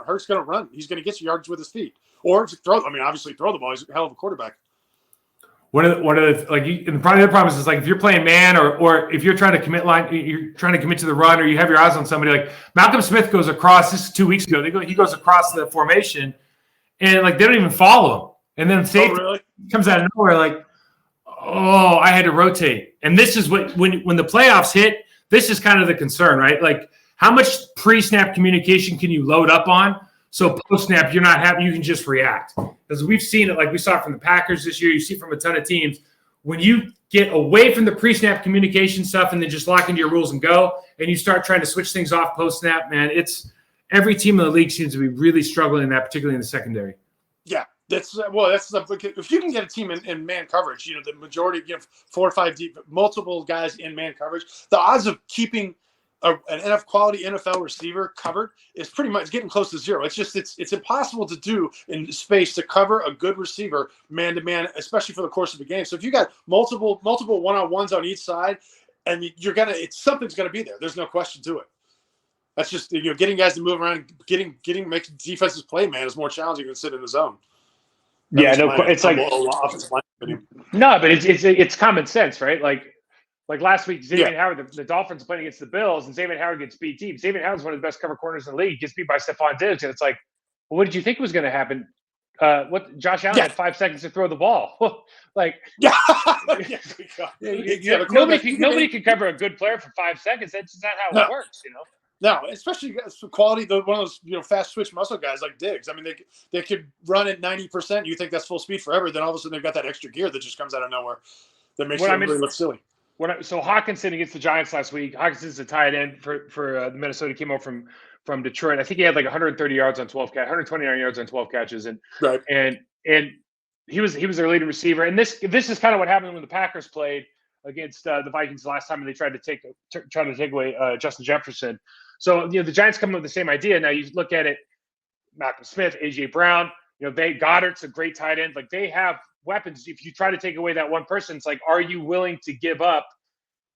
Hurts going to run. He's going to get you yards with his feet, or throw. I mean, obviously throw the ball. He's a hell of a quarterback. One of the and probably the problem is like, if you're playing man, or if you're trying to commit to the run, or you have your eyes on somebody, like Malcolm Smith goes across. This is 2 weeks ago. He goes across the formation, and like they don't even follow him. And then safety comes out of nowhere, like, oh, I had to rotate. And this is what when the playoffs hit, this is kind of the concern, right? Like, how much pre-snap communication can you load up on? So post-snap, you're not happy. You can just react. Because we've seen it, like we saw from the Packers this year. You see it from a ton of teams. When you get away from the pre-snap communication stuff and then just lock into your rules and go, and you start trying to switch things off post-snap, man, it's every team in the league seems to be really struggling in that, particularly in the secondary. Yeah, that's if you can get a team in man coverage, the majority, 4 or 5 deep, multiple guys in man coverage, the odds of keeping an quality NFL receiver covered is pretty much getting close to zero. It's just it's impossible to do in space to cover a good receiver man to man, especially for the course of the game. So if you got multiple one-on-ones on each side, and something's gonna be there. There's no question to it. That's just getting guys to move around, making defenses play, man, is more challenging than sit in the zone. It's like no, but it's common sense, right? Like last week, Xavier Howard, the Dolphins playing against the Bills, and Xavier Howard gets beat deep. Xavier Howard's one of the best cover corners in the league. Gets beat by Stephon Diggs, and it's like, well, what did you think was going to happen? Josh Allen had 5 seconds to throw the ball. Nobody can cover a good player for 5 seconds. That's just not how it works, No, especially for quality, one of those fast switch muscle guys like Diggs. I mean, they could run at 90%. You think that's full speed forever, then all of a sudden they've got that extra gear that just comes out of nowhere that makes it really look silly. So Hawkinson against the Giants last week. Hawkinson's a tight end for Minnesota. Came over from Detroit. I think he had like 130 yards on 129 yards on 12 catches, and he was their leading receiver. And this is kind of what happened when the Packers played against the Vikings last time, and they tried to take away Justin Jefferson. So the Giants come up with the same idea. Now you look at it, Malcolm Smith, AJ Brown. Goddard's a great tight end. Like, they have weapons. If you try to take away that one person, it's like, are you willing to give up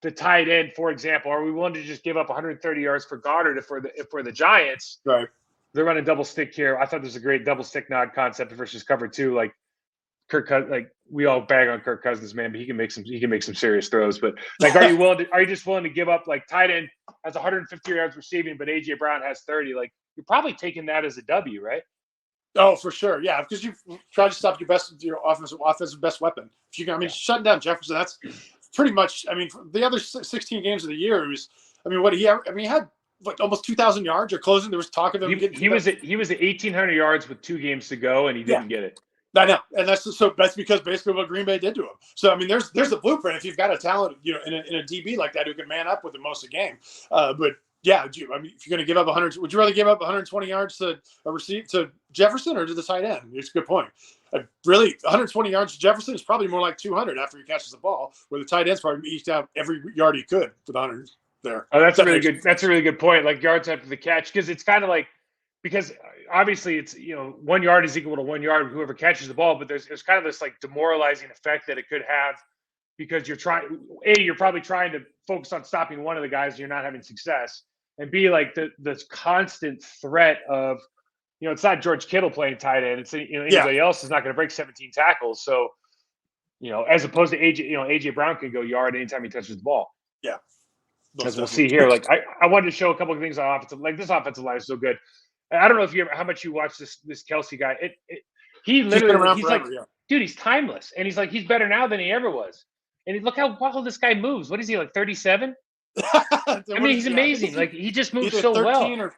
the tight end, for example? Are we willing to just give up 130 yards for Goddard if we're the Giants? Right. They're running double stick here. I thought there's a great double stick nod concept versus cover 2. Like we all bag on Kirk Cousins, man, but he can make some serious throws. But like, are you just willing to give up, like, tight end has 150 yards receiving, but AJ Brown has 30? Like, you're probably taking that as a W, right? Oh, for sure, yeah, because you try to stop your offensive best weapon. If you can, shutting down Jefferson, that's pretty much. The other 16 games of the year, he had like almost 2,000 yards or closing. There was talk of him. He was at 1,800 yards with 2 games to go, and he didn't get it. I know, and that's because basically what Green Bay did to him. So there's a blueprint if you've got a talent, in a DB like that who can man up with him most of the game. But yeah, if you're going to give up 100, would you rather give up 120 yards to Jefferson or to the tight end? It's a good point. Really, 120 yards to Jefferson is probably more like 200 after he catches the ball, where the tight end's probably eked out every yard he could for the 100 there. Oh, that's a really good point. Like, yards after the catch, because it's kind of like, because obviously it's 1 yard is equal to 1 yard whoever catches the ball, but there's kind of this like demoralizing effect that it could have, because you're probably trying to focus on stopping one of the guys and you're not having success, and B, like the constant threat of it's not George Kittle playing tight end, it's anybody else is not going to break 17 tackles. So as opposed to AJ Brown can go yard anytime he touches the ball. Yeah, as we'll see here. Like, I wanted to show a couple of things on offensive. Like, this offensive line is so good. I don't know how much you watch this Kelsey guy. He literally, he's forever, like, dude, he's timeless, and he's better now than he ever was. And look how well this guy moves. What is he, like 37? He's amazing. Like, he just moves so well.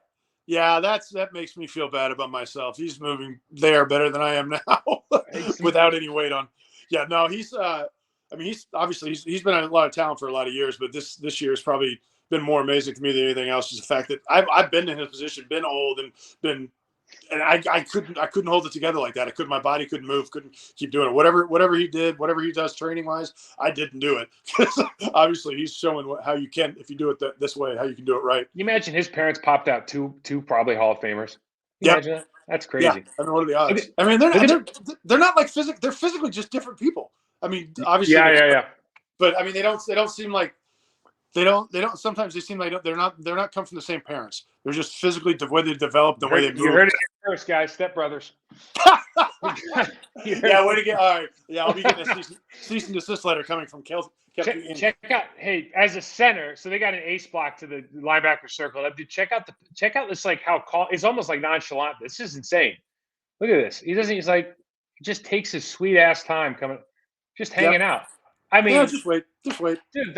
That makes me feel bad about myself. He's moving there better than I am now without any weight on. Yeah, no, he's he's obviously he's been a lot of talent for a lot of years, but this year has probably been more amazing to me than anything else. Is the fact that I've been in his position, been old, and I couldn't hold it together like that. My body couldn't move, couldn't keep doing it. Whatever he did, whatever he does training wise, I didn't do it. Obviously, he's showing how you can, if you do it this way, how you can do it right. You imagine his parents popped out two probably Hall of Famers. Yeah, imagine that? That's crazy. Yeah. I mean, what are the odds? They're not like they're physically just different people. I mean, obviously, yeah. But I mean, they don't seem like they don't. Sometimes they seem like they're not come from the same parents. They're just physically the way they develop, the way they move. You heard it first, guys. Stepbrothers. Yeah, way to get. All right. Yeah, I'll be getting a cease and desist letter coming from Kelsey. Check out. Hey, as a center, so they got an ace block to the linebacker circle. Check out this, like how it's almost like nonchalant. This is insane. Look at this. He just takes his sweet ass time just hanging out. I mean, yeah, just wait, dude.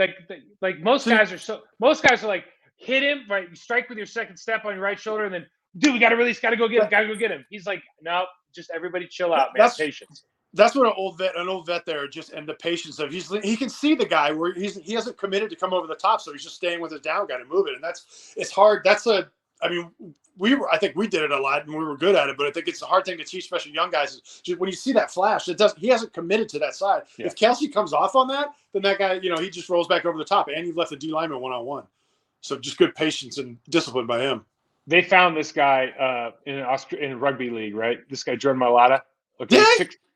Like most guys are like, hit him, right? You strike with your second step on your right shoulder, and then, dude, we got to release, got to go get him. He's like, no, just everybody chill out, man. Patience. That's what an old vet there, and the patience of he can see the guy where he hasn't committed to come over the top, so he's just staying with his down guy to move it, and it's hard. I think we did it a lot and we were good at it, but I think it's a hard thing to teach, especially young guys. Just when you see that flash, he hasn't committed to that side. Yeah. If Kelsey comes off on that, then that guy, he just rolls back over the top, and you've left the D lineman one-on-one. So just good patience and discipline by him. They found this guy in rugby league, right? This guy Jordan Mailata. Okay,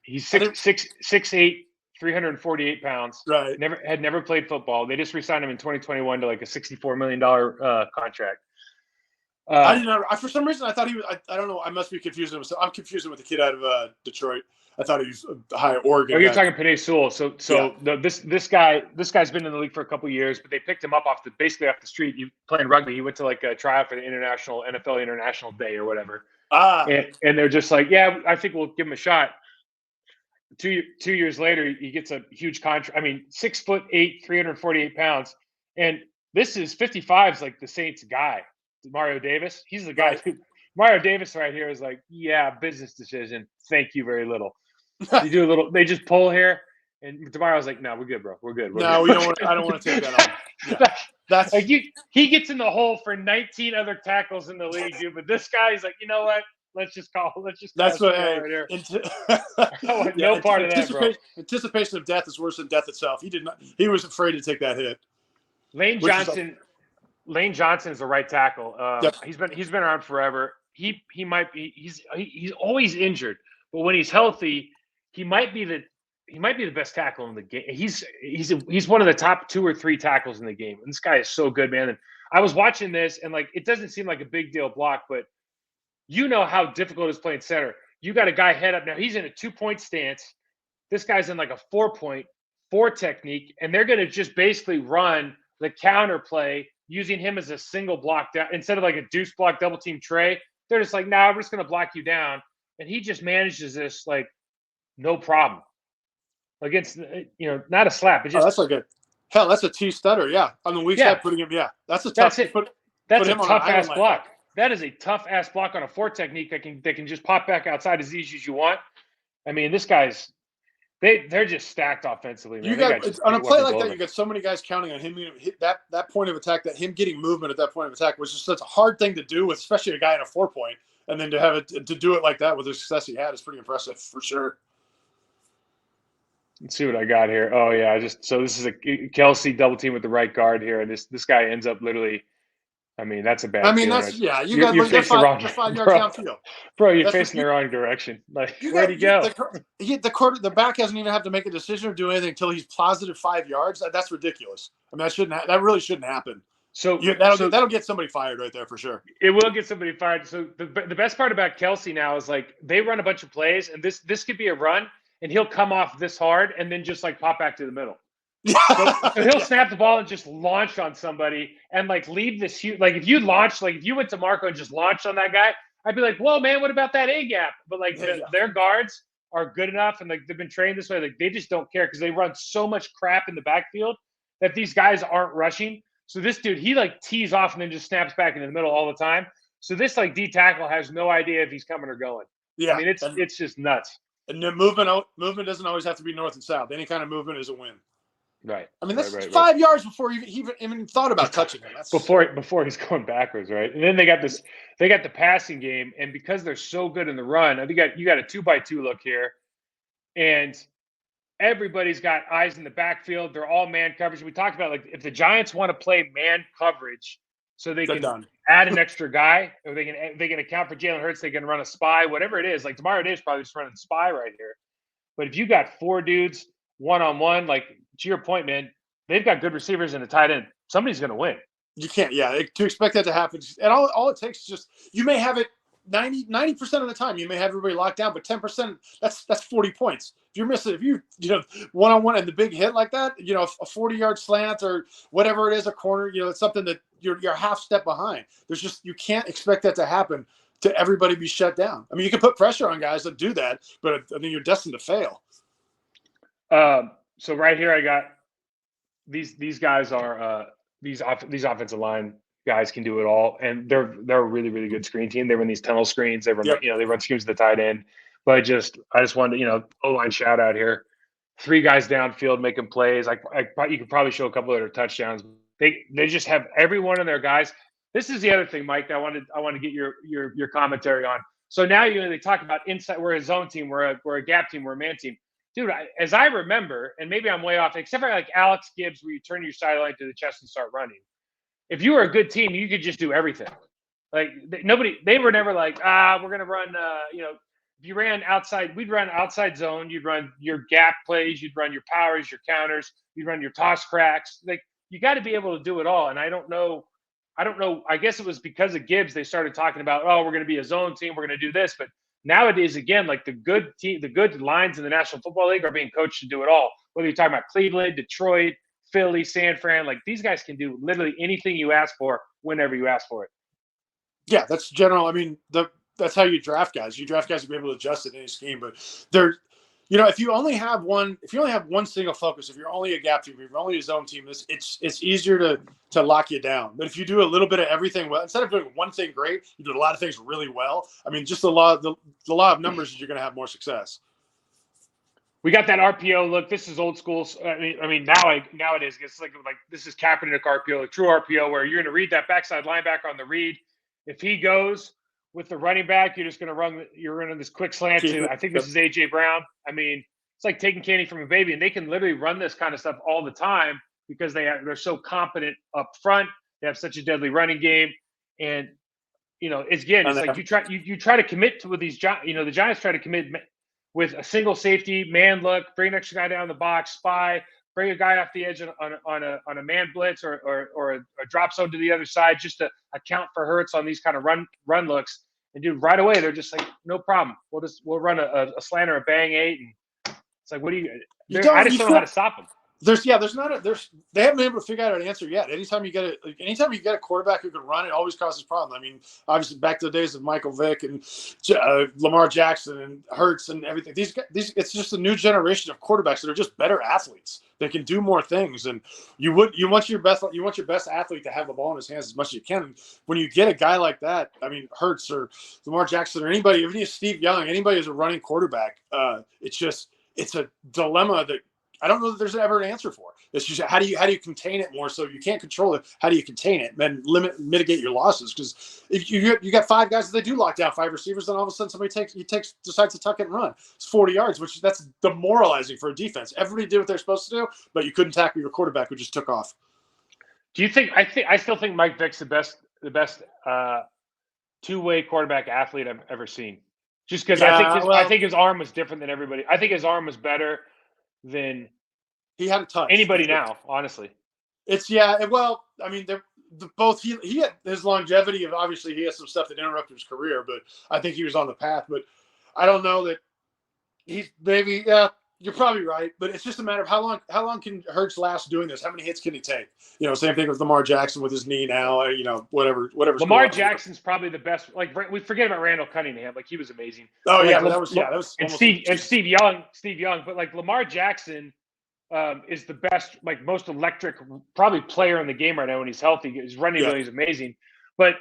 he's 6'8", 348 pounds. Right. Had never played football. They just re-signed him in 2021 to like a $64 million contract. I didn't know. For some reason, I thought he was. I don't know. I must be confusing him. I'm confusing with the kid out of Detroit. I thought he was a high Oregon. Oh, you're talking Penei Sewell. This guy's been in the league for a couple of years, but they picked him up basically off the street. He playing rugby. He went to like a tryout for the NFL International Day or whatever. And they're just like, yeah, I think we'll give him a shot. 2 years later, he gets a huge contract. I mean, 6'8", 348 pounds, and this is 55's like the Saints guy. Mario Davis, he's the guy. Mario Davis right here is like, yeah, business decision. Thank you very little. You do a little. They just pull here, and tomorrow's like, no, we're good, bro. We're good. No, we don't want. I don't want to take that on. Yeah. That's like he gets in the hole for 19 other tackles in the league, dude. But this guy's like, you know what? Let's just call. That's what. Right here. No part of that, bro. Anticipation of death is worse than death itself. He did not. He was afraid to take that hit. Lane Johnson is the right tackle. Yep. He's been around forever. He might be. He's always injured, but when he's healthy, he might be the best tackle in the game. He's one of the top 2 or 3 tackles in the game. And this guy is so good, man. And I was watching this, and like, it doesn't seem like a big deal block, but you know how difficult it is playing center. You got a guy head up now. He's in a 2-point stance. This guy's in like a 4-point 4 technique, and they're going to just basically run the counter play using him as a single block down instead of like a deuce block double team tray. They're just like, nah, we're just going to block you down. And he just manages this like no problem against, not a slap. It's just, that's a T stutter. Yeah. On the weak side, putting him. Yeah. That's a tough. That's a tough ass block. That is a tough ass block on a 4 technique that can just pop back outside as easy as you want. I mean, this guy's, they're just stacked offensively, man. On a play like that, you got so many guys counting on him. That point of attack, that him getting movement at that point of attack was just such a hard thing to do with, especially a guy in a 4-point, and then to have it to do it like that with the success he had is pretty impressive for sure. Let's see what I got here. Oh yeah, so this is a Kelsey double team with the right guard here, and this guy ends up literally. I mean, that's a bad. I mean, that's you're facing the wrong 5 yards downfield. Bro, you're facing the wrong direction. Like, where'd he go? The back hasn't even have to make a decision or do anything until he's positive 5 yards. That's ridiculous. I mean, that really shouldn't happen. So that'll get somebody fired right there for sure. It will get somebody fired. So the best part about Kelsey now is like they run a bunch of plays, and this could be a run, and he'll come off this hard and then just like pop back to the middle. So he'll snap the ball and just launch on somebody and like leave this huge. Like if you went to Marco and just launched on that guy, I'd be like, whoa, man, what about that A gap? But like their guards are good enough and like they've been trained this way. Like they just don't care because they run so much crap in the backfield that these guys aren't rushing. So this dude, he like tees off and then just snaps back into the middle all the time. So this like D tackle has no idea if he's coming or going. Yeah, I mean it's just nuts. And the movement doesn't always have to be north and south. Any kind of movement is a win. Right. I mean, that's right. 5 yards before he even thought about touching him. That's before he's going backwards, right? And then they got the passing game, and because they're so good in the run, I think you got a 2-by-2 look here, and everybody's got eyes in the backfield. They're all man coverage. We talked about, like, if the Giants want to play man coverage so they can add an extra guy, or they can account for Jalen Hurts, they can run a spy, whatever it is. Like tomorrow Day is probably just running spy right here. But if you got 4 dudes one-on-one, like, to your point, man, they've got good receivers and a tight end. Somebody's going to win. You can't, to expect that to happen. And all it takes is just, you may have it 90% of the time, you may have everybody locked down, but 10%, that's 40 points. If you're missing, one-on-one and the big hit like that, a 40-yard slant or whatever it is, a corner, it's something that you're half step behind. You can't expect that to happen to everybody be shut down. I mean, you can put pressure on guys that do that, but I mean, you're destined to fail. So right here, I got these guys are these offensive line guys can do it all, and they're a really, really good screen team. They run these tunnel screens. They run they run schemes to the tight end. But I just wanted to, O-line shout out here. 3 guys downfield making plays. You could probably show a couple of their touchdowns. They just have every one of their guys. This is the other thing, Mike, that I want to get your commentary on. So now they talk about inside. We're a zone team. We're a gap team. We're a man team. Dude, as I remember, and maybe I'm way off, except for like Alex Gibbs, where you turn your sideline to the chest and start running. If you were a good team, you could just do everything. Like they were never like, we're gonna run. If you ran outside, we'd run outside zone. You'd run your gap plays. You'd run your powers, your counters. You'd run your toss cracks. Like, you got to be able to do it all. And I don't know. I guess it was because of Gibbs they started talking about, we're going to be a zone team. We're going to do this, but nowadays, again, like the good lines in the National Football League are being coached to do it all. Whether you're talking about Cleveland, Detroit, Philly, San Fran, like these guys can do literally anything you ask for whenever you ask for it. Yeah, that's general. I mean, that's how you draft guys. You draft guys to be able to adjust in any scheme. But if you only have one single focus, if you're only a gap team, if you're only a zone team, it's easier to lock you down. But if you do a little bit of everything well, instead of doing one thing great, you do a lot of things really well. I mean, just the law of numbers is you're going to have more success. We got that RPO look. This is old school. I mean, nowadays it's like this is Kaepernick RPO, a true RPO, where you're going to read that backside linebacker on the read. If he goes with the running back, you're just going to run. You're running this quick slant to. I think this is AJ Brown. I mean, it's like taking candy from a baby, and they can literally run this kind of stuff all the time because they're so competent up front. They have such a deadly running game, and it's like you try to commit to with these. The Giants try to commit with a single safety man look, bring an extra guy down the box, spy, bring a guy off the edge on a man blitz or a drop zone to the other side just to account for Hurts on these kind of run looks. And dude, right away they're just like, no problem. We'll run a slant or a bang 8, and it's like, what do you? I just don't know how to stop them. They haven't been able to figure out an answer yet. Anytime you get a quarterback who can run, it always causes problems. I mean, obviously back to the days of Michael Vick and Lamar Jackson and Hurts and everything. These it's just a new generation of quarterbacks that are just better athletes. They can do more things, and you want your best athlete to have the ball in his hands as much as you can. When you get a guy like that, I mean, Hurts or Lamar Jackson or anybody, even Steve Young, anybody who's a running quarterback, it's a dilemma that I don't know that there's ever an answer for. It's just how do you contain it more so you can't control it? How do you contain it and mitigate your losses? Because if you got 5 guys that they do lock down 5 receivers, then all of a sudden somebody decides to tuck it and run. It's 40 yards, which that's demoralizing for a defense. Everybody did what they're supposed to do, but you couldn't tackle your quarterback who just took off. Do you think? I still think Mike Vick's the best two-way quarterback athlete I've ever seen. Just because I think his arm was different than everybody. I think his arm was better than he had a touch. Anybody now, honestly. Well, I mean, both he had his longevity of, obviously he has some stuff that interrupted his career, but I think he was on the path. But I don't know that he's maybe. You're probably right, but it's just a matter of how long can Hurts last doing this? How many hits can he take? Same thing with Lamar Jackson with his knee now. Whatever. Lamar Jackson's probably the best. Like, we forget about Randall Cunningham. Like, he was amazing. Oh, yeah, that was. And Steve Young. But like Lamar Jackson is the best, like most electric, probably player in the game right now when he's healthy. His running ability is amazing. But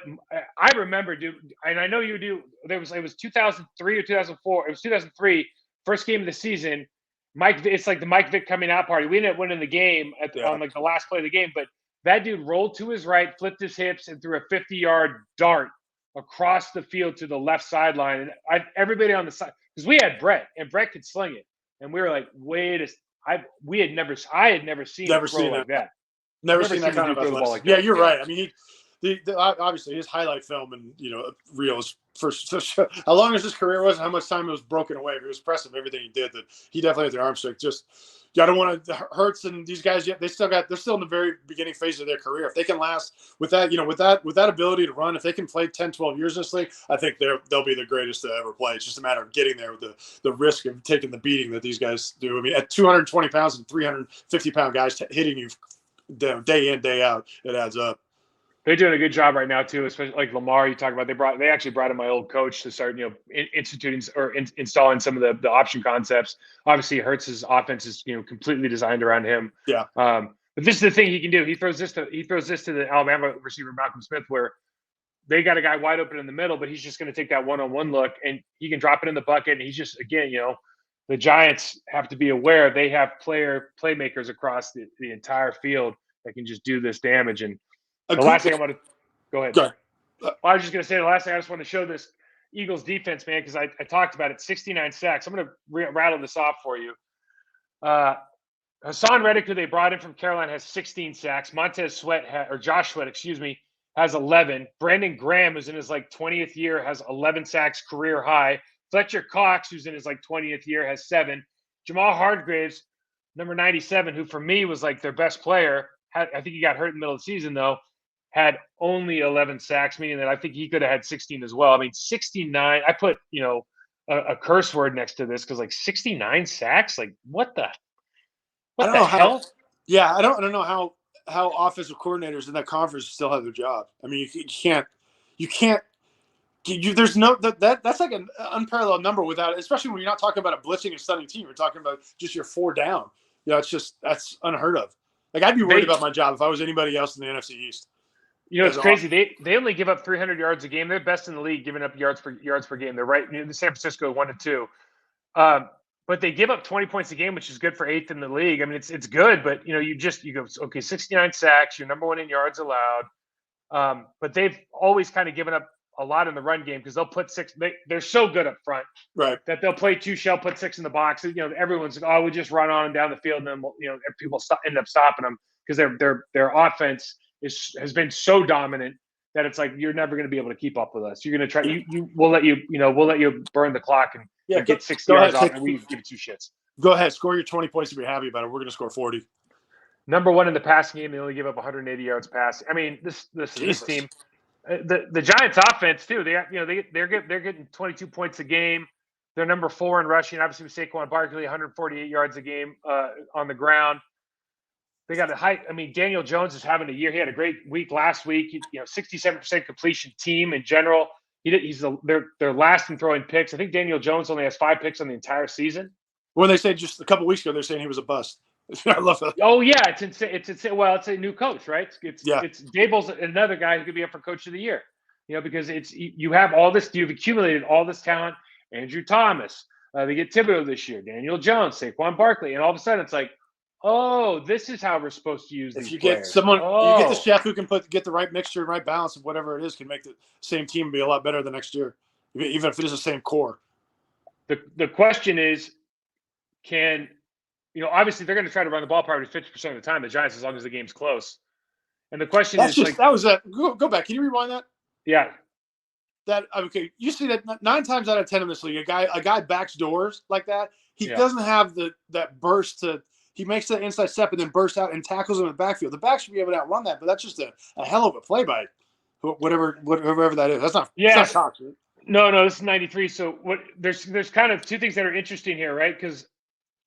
I remember, dude, and I know you do. It was 2003 or 2004. It was 2003. first game of the season, it's like the Mike Vick coming out party. We ended up winning the game on like the last play of the game, but that dude rolled to his right, flipped his hips, and threw a 50-yard dart across the field to the left sideline. And everybody on the side, because we had Brett, and Brett could sling it, and we were like, I had never seen a throw like that. Never seen that kind of athleticism. Like that. You're right. I mean, obviously his highlight film and reels for how long as his career was and how much time it was broken away. It was impressive everything he did. That he definitely had the arm strength. Just I don't want to Hurts and these guys yet. They're still in the very beginning phase of their career. If they can last with that, with that ability to run, if they can play 10, 12 years in this league, I think they'll be the greatest to ever play. It's just a matter of getting there with the risk of taking the beating that these guys do. I mean, at 220 pounds and 350-pound guys hitting you day in, day out, it adds up. They're doing a good job right now too, especially like Lamar. You talk about they actually brought in my old coach to start instituting or installing some of the option concepts. Obviously, Hurts's offense is completely designed around him. Yeah. But this is the thing he can do. He throws this to the Alabama receiver Malcolm Smith, where they got a guy wide open in the middle, but he's just going to take that one-on-one look and he can drop it in the bucket. And he's just the Giants have to be aware they have playmakers across the entire field that can just do this damage. And the last thing I want to go ahead. I was just going to say the last thing I just want to show this Eagles defense, man, because I talked about it. 69 sacks. I'm going to rattle this off for you. Hassan Reddick, who they brought in from Carolina, has 16 sacks. Josh Sweat, has 11. Brandon Graham, who's in his 20th year, has 11 sacks, career high. Fletcher Cox, who's in his 20th year, has 7. Jamal Hargraves, number 97, who for me was their best player. I think he got hurt in the middle of the season though. Had only 11 sacks, meaning that I think he could have had 16 as well. I mean, 69. I put a curse word next to this because 69 sacks. What the hell? I don't know how offensive coordinators in that conference still have their job. I mean, you can't. There's no that's like an unparalleled number without, especially when you're not talking about a blitzing and stunning team. You're talking about just your 4 down. That's unheard of. I'd be worried about my job if I was anybody else in the NFC East. It's crazy. They only give up 300 yards a game. They're best in the league giving up yards per game. They're right near the San Francisco 1-2. But they give up 20 points a game, which is good for 8th in the league. I mean, it's good, but you go, okay, 69 sacks, you're number 1 in yards allowed. But they've always kind of given up a lot in the run game because they'll put 6. They're so good up front, right? That they'll play 2 shell, put 6 in the box. Everyone's like, we just run on them down the field, and then people end up stopping them because their offense has been so dominant that it's you're never going to be able to keep up with us. You're going to try. We'll let you burn the clock and get 60 yards off, and we give you 2 shits. Go ahead, score your 20 points to be happy about it. We're going to score 40. Number 1 in the passing game. They only give up 180 yards passing. I mean, this team. The Giants offense too. They're getting 22 points a game. They're number 4 in rushing. Obviously, with Saquon Barkley, 148 yards a game on the ground. They got a high. I mean, Daniel Jones is having a year. He had a great week last week. 67% completion team in general. They're last in throwing picks. I think Daniel Jones only has 5 picks on the entire season. When they said just a couple weeks ago, they're saying he was a bust. I love that. Oh yeah, it's insane. It's insane. Well, it's a new coach, right? It's Daboll's another guy who could be up for coach of the year. Because you have all this. You've accumulated all this talent. Andrew Thomas. They get Thibodeau this year. Daniel Jones, Saquon Barkley, and all of a sudden it's this is how we're supposed to use these If you players. get someone, you get the chef who can get the right mixture and right balance of whatever it is, can make the same team be a lot better the next year, even if it is the same core. The question is, obviously they're going to try to run the ball probably 50% of the time, the Giants, as long as the game's close. And the question is, go back. Can you rewind that? Yeah. Okay. You see that 9 times out of 10 in this league, a guy backs doors like that. He doesn't have that burst to. He makes that inside step and then bursts out and tackles him in the backfield. The back should be able to outrun that, but that's just a hell of a play by whoever that is. That's not. Yeah. That's not toxic. No, this is 93. So there's kind of 2 things that are interesting here, right? Because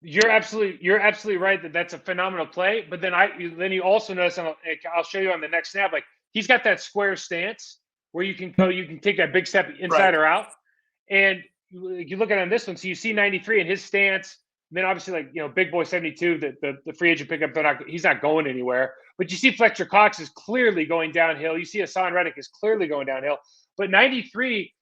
you're absolutely right that's a phenomenal play. But then you also notice, and I'll show you on the next snap, he's got that square stance where you can take that big step inside or out. And you look at it on this one, so you see 93 in his stance. And then obviously, Big Boy 72, the free agent pickup, he's not going anywhere. But you see Fletcher Cox is clearly going downhill. You see Hassan Reddick is clearly going downhill. But 93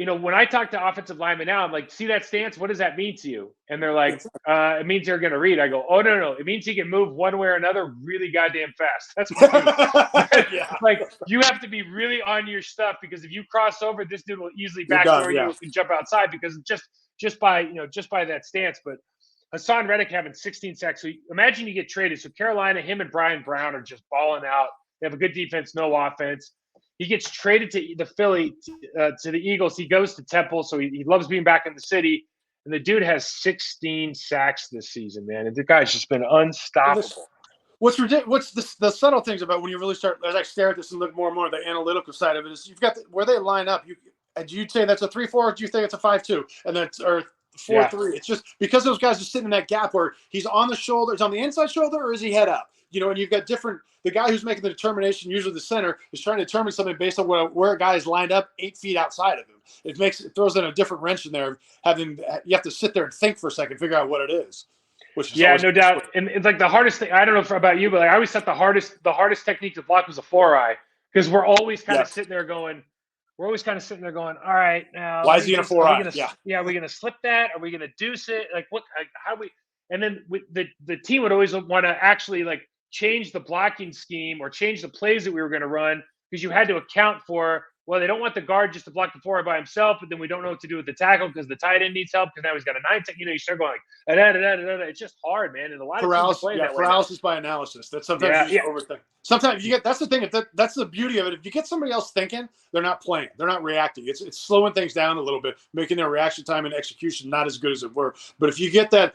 when I talk to offensive linemen now, I'm like, see that stance? What does that mean to you? And they're like, it means they're going to read. I go, oh, no. It means he can move one way or another really goddamn fast. That's what it means. Like, you have to be really on your stuff, because if you cross over, this dude will easily backdoor you and jump outside, because just by that stance. But Hassan Reddick having 16 sacks. So imagine you get traded. So Carolina, him and Brian Brown are just balling out. They have a good defense, no offense. He gets traded to the Philly, to the Eagles. He goes to Temple, so he loves being back in the city. And the dude has 16 sacks this season, man. And the guy's just been unstoppable. What's ridiculous? What's the subtle things about when you really start, as I stare at this and look more and more at the analytical side of it, is you've got where they line up. You'd say that's a 3-4, or do you think it's a 5-2, and that's or 4-3? It's just because those guys are sitting in that gap where he's on the shoulder, he's on the inside shoulder, or is he head up? And you've got the guy who's making the determination, usually the center, is trying to determine something based on where a guy is lined up 8 feet outside of him. It throws in a different wrench in there. You have to sit there and think for a second, figure out what it is. Which is no doubt. And it's like the hardest thing. I don't know about you, but like I always thought the hardest technique to block was a 4-eye, because we're always kind of sitting there going, all right, now why is he in a 4-eye? Are we gonna slip that? Are we gonna deuce it? Like what? How we? And then the team would always want to actually like change the blocking scheme or change the plays that we were going to run, because you had to account for, well, they don't want the guard just to block the 4 by himself, but then we don't know what to do with the tackle because the tight end needs help, because now he's got a 9 tech. You start going like, it's just hard, man. And a lot of teams play that way. Paralysis by analysis. That's sometimes you overthink. Sometimes that's the thing. That's the beauty of it. If you get somebody else thinking, they're not playing. They're not reacting. It's slowing things down a little bit, making their reaction time and execution not as good as it were. But if you get that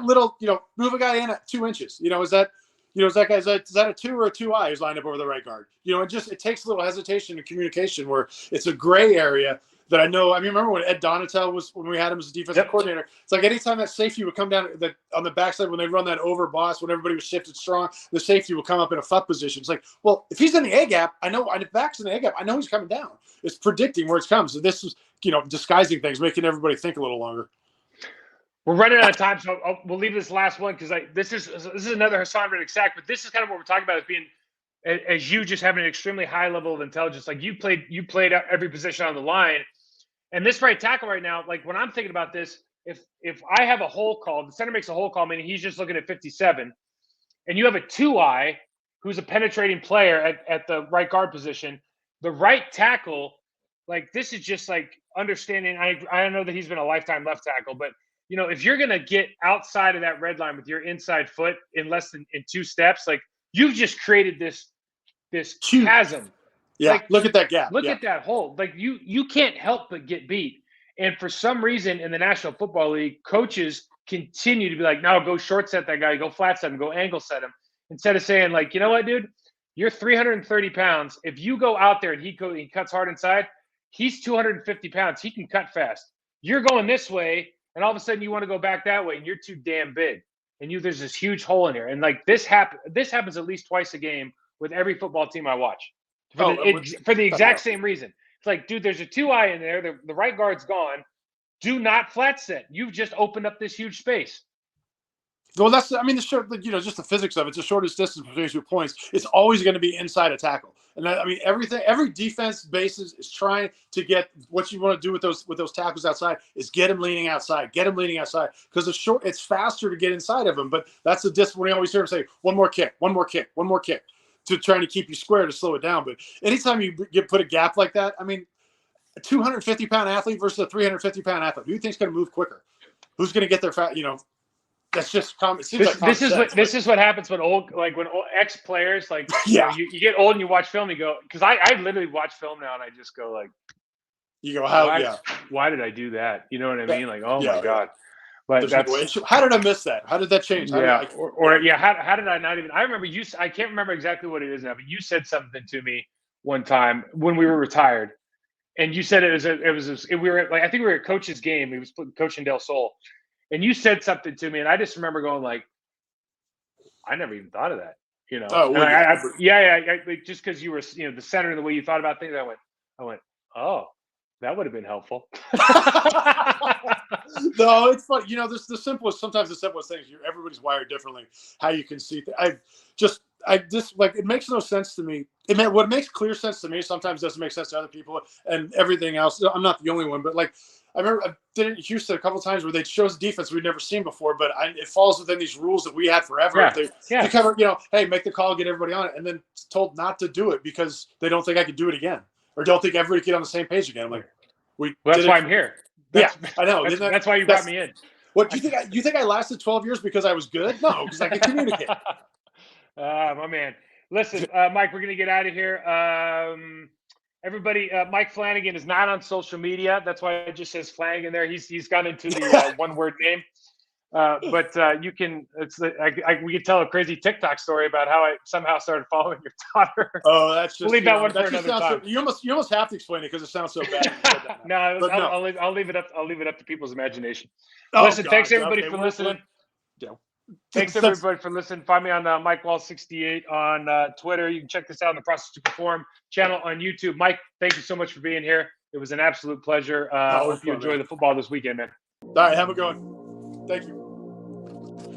little, move a guy in at 2 inches, is that a 2 or a 2-eye who's lined up over the right guard? It takes a little hesitation and communication where it's a gray area that I know. I mean, remember when Ed Donatel when we had him as a defensive coordinator? It's like anytime that safety would come down on the backside when they run that over boss, when everybody was shifted strong, the safety would come up in a fuck position. It's like, well, if he's in the A gap, I know. And if back's in the A gap, I know he's coming down. It's predicting where it comes. So this is, disguising things, making everybody think a little longer. We're running out of time, so we'll leave this last one, because this is another Hassan Reddick sack, but this is kind of what we're talking about, as being, as you just having an extremely high level of intelligence. Like you played every position on the line, and this right tackle right now, like when I'm thinking about this, if I have a hole call, the center makes a hole call, meaning he's just looking at 57, and you have a 2-eye who's a penetrating player at the right guard position, the right tackle, like this is just like understanding. I know that he's been a lifetime left tackle, but if you're going to get outside of that red line with your inside foot in less than 2 steps, like you've just created this chasm. Yeah. Like, look at that gap. Look at that hole. Like you can't help but get beat. And for some reason in the National Football League, coaches continue to be like, no, go short set that guy, go flat set him, go angle set him. Instead of saying like, you know what, dude, you're 330 pounds. If you go out there and he cuts hard inside, he's 250 pounds. He can cut fast. You're going this way, and all of a sudden you want to go back that way, and you're too damn big. And there's this huge hole in here. And like this happens at least twice a game with every football team I watch. For the exact same reason. It's like, dude, there's a 2-eye in there. The right guard's gone. Do not flat set. You've just opened up this huge space. Well, just the physics of it. It's the shortest distance between 2 points. It's always going to be inside a tackle. And every defense basis is trying to get what you want to do with those tackles outside is get them leaning outside, because it's faster to get inside of them. But that's the discipline. We always hear them say, one more kick, to trying to keep you square to slow it down. But anytime you put a gap like that, I mean, a 250-pound athlete versus a 350-pound athlete, who do you think's going to move quicker? Who's going to get there fast? That's just common. This is what happens when ex players you get old and you watch film. You go, because I literally watch film now and I just go like, you go, why did I do that? You know what I mean? Like, oh my god. But how did I miss that? How did that change? How did I not even? I remember I can't remember exactly what it is now, but you said something to me one time when we were retired, and you said we were like, I think we were at Coach's game. He was coaching Del Sol. And you said something to me, and I just remember going like, I never even thought of that, Oh, just because you were, the center and the way you thought about things, I went, oh, that would have been helpful. No, it's funny. Sometimes the simplest things. Everybody's wired differently. How you can see. it makes no sense to me. What makes clear sense to me sometimes doesn't make sense to other people, and everything else. I'm not the only one, but like I remember I did it in Houston a couple of times where they chose defense we'd never seen before, but it falls within these rules that we had forever. They cover, hey, make the call, get everybody on it, and then told not to do it because they don't think I could do it again, or don't think everybody get on the same page again. I'm like, that's why I'm here. I know. That's why you brought me in. What do you think? You think I lasted 12 years because I was good? No, because I could communicate. My man. Listen, Mike, we're going to get out of here. Everybody, Mike Flanagan is not on social media. That's why it just says Flanagan there. He's gone into the one-word name. But you can. We could tell a crazy TikTok story about how I somehow started following your daughter. Oh, that's just. We'll leave that one for another time. You almost have to explain it because it sounds so bad. I'll leave it up. I'll leave it up to people's imagination. Oh, listen, thanks everybody for listening. Thanks everybody for listening. Find me on Mike Wahle 68 on Twitter. You can check this out on the Process to Perform channel on YouTube. Mike, thank you so much for being here. It was an absolute pleasure. I hope you enjoy the football this weekend, man. All right, have a good one. Thank you.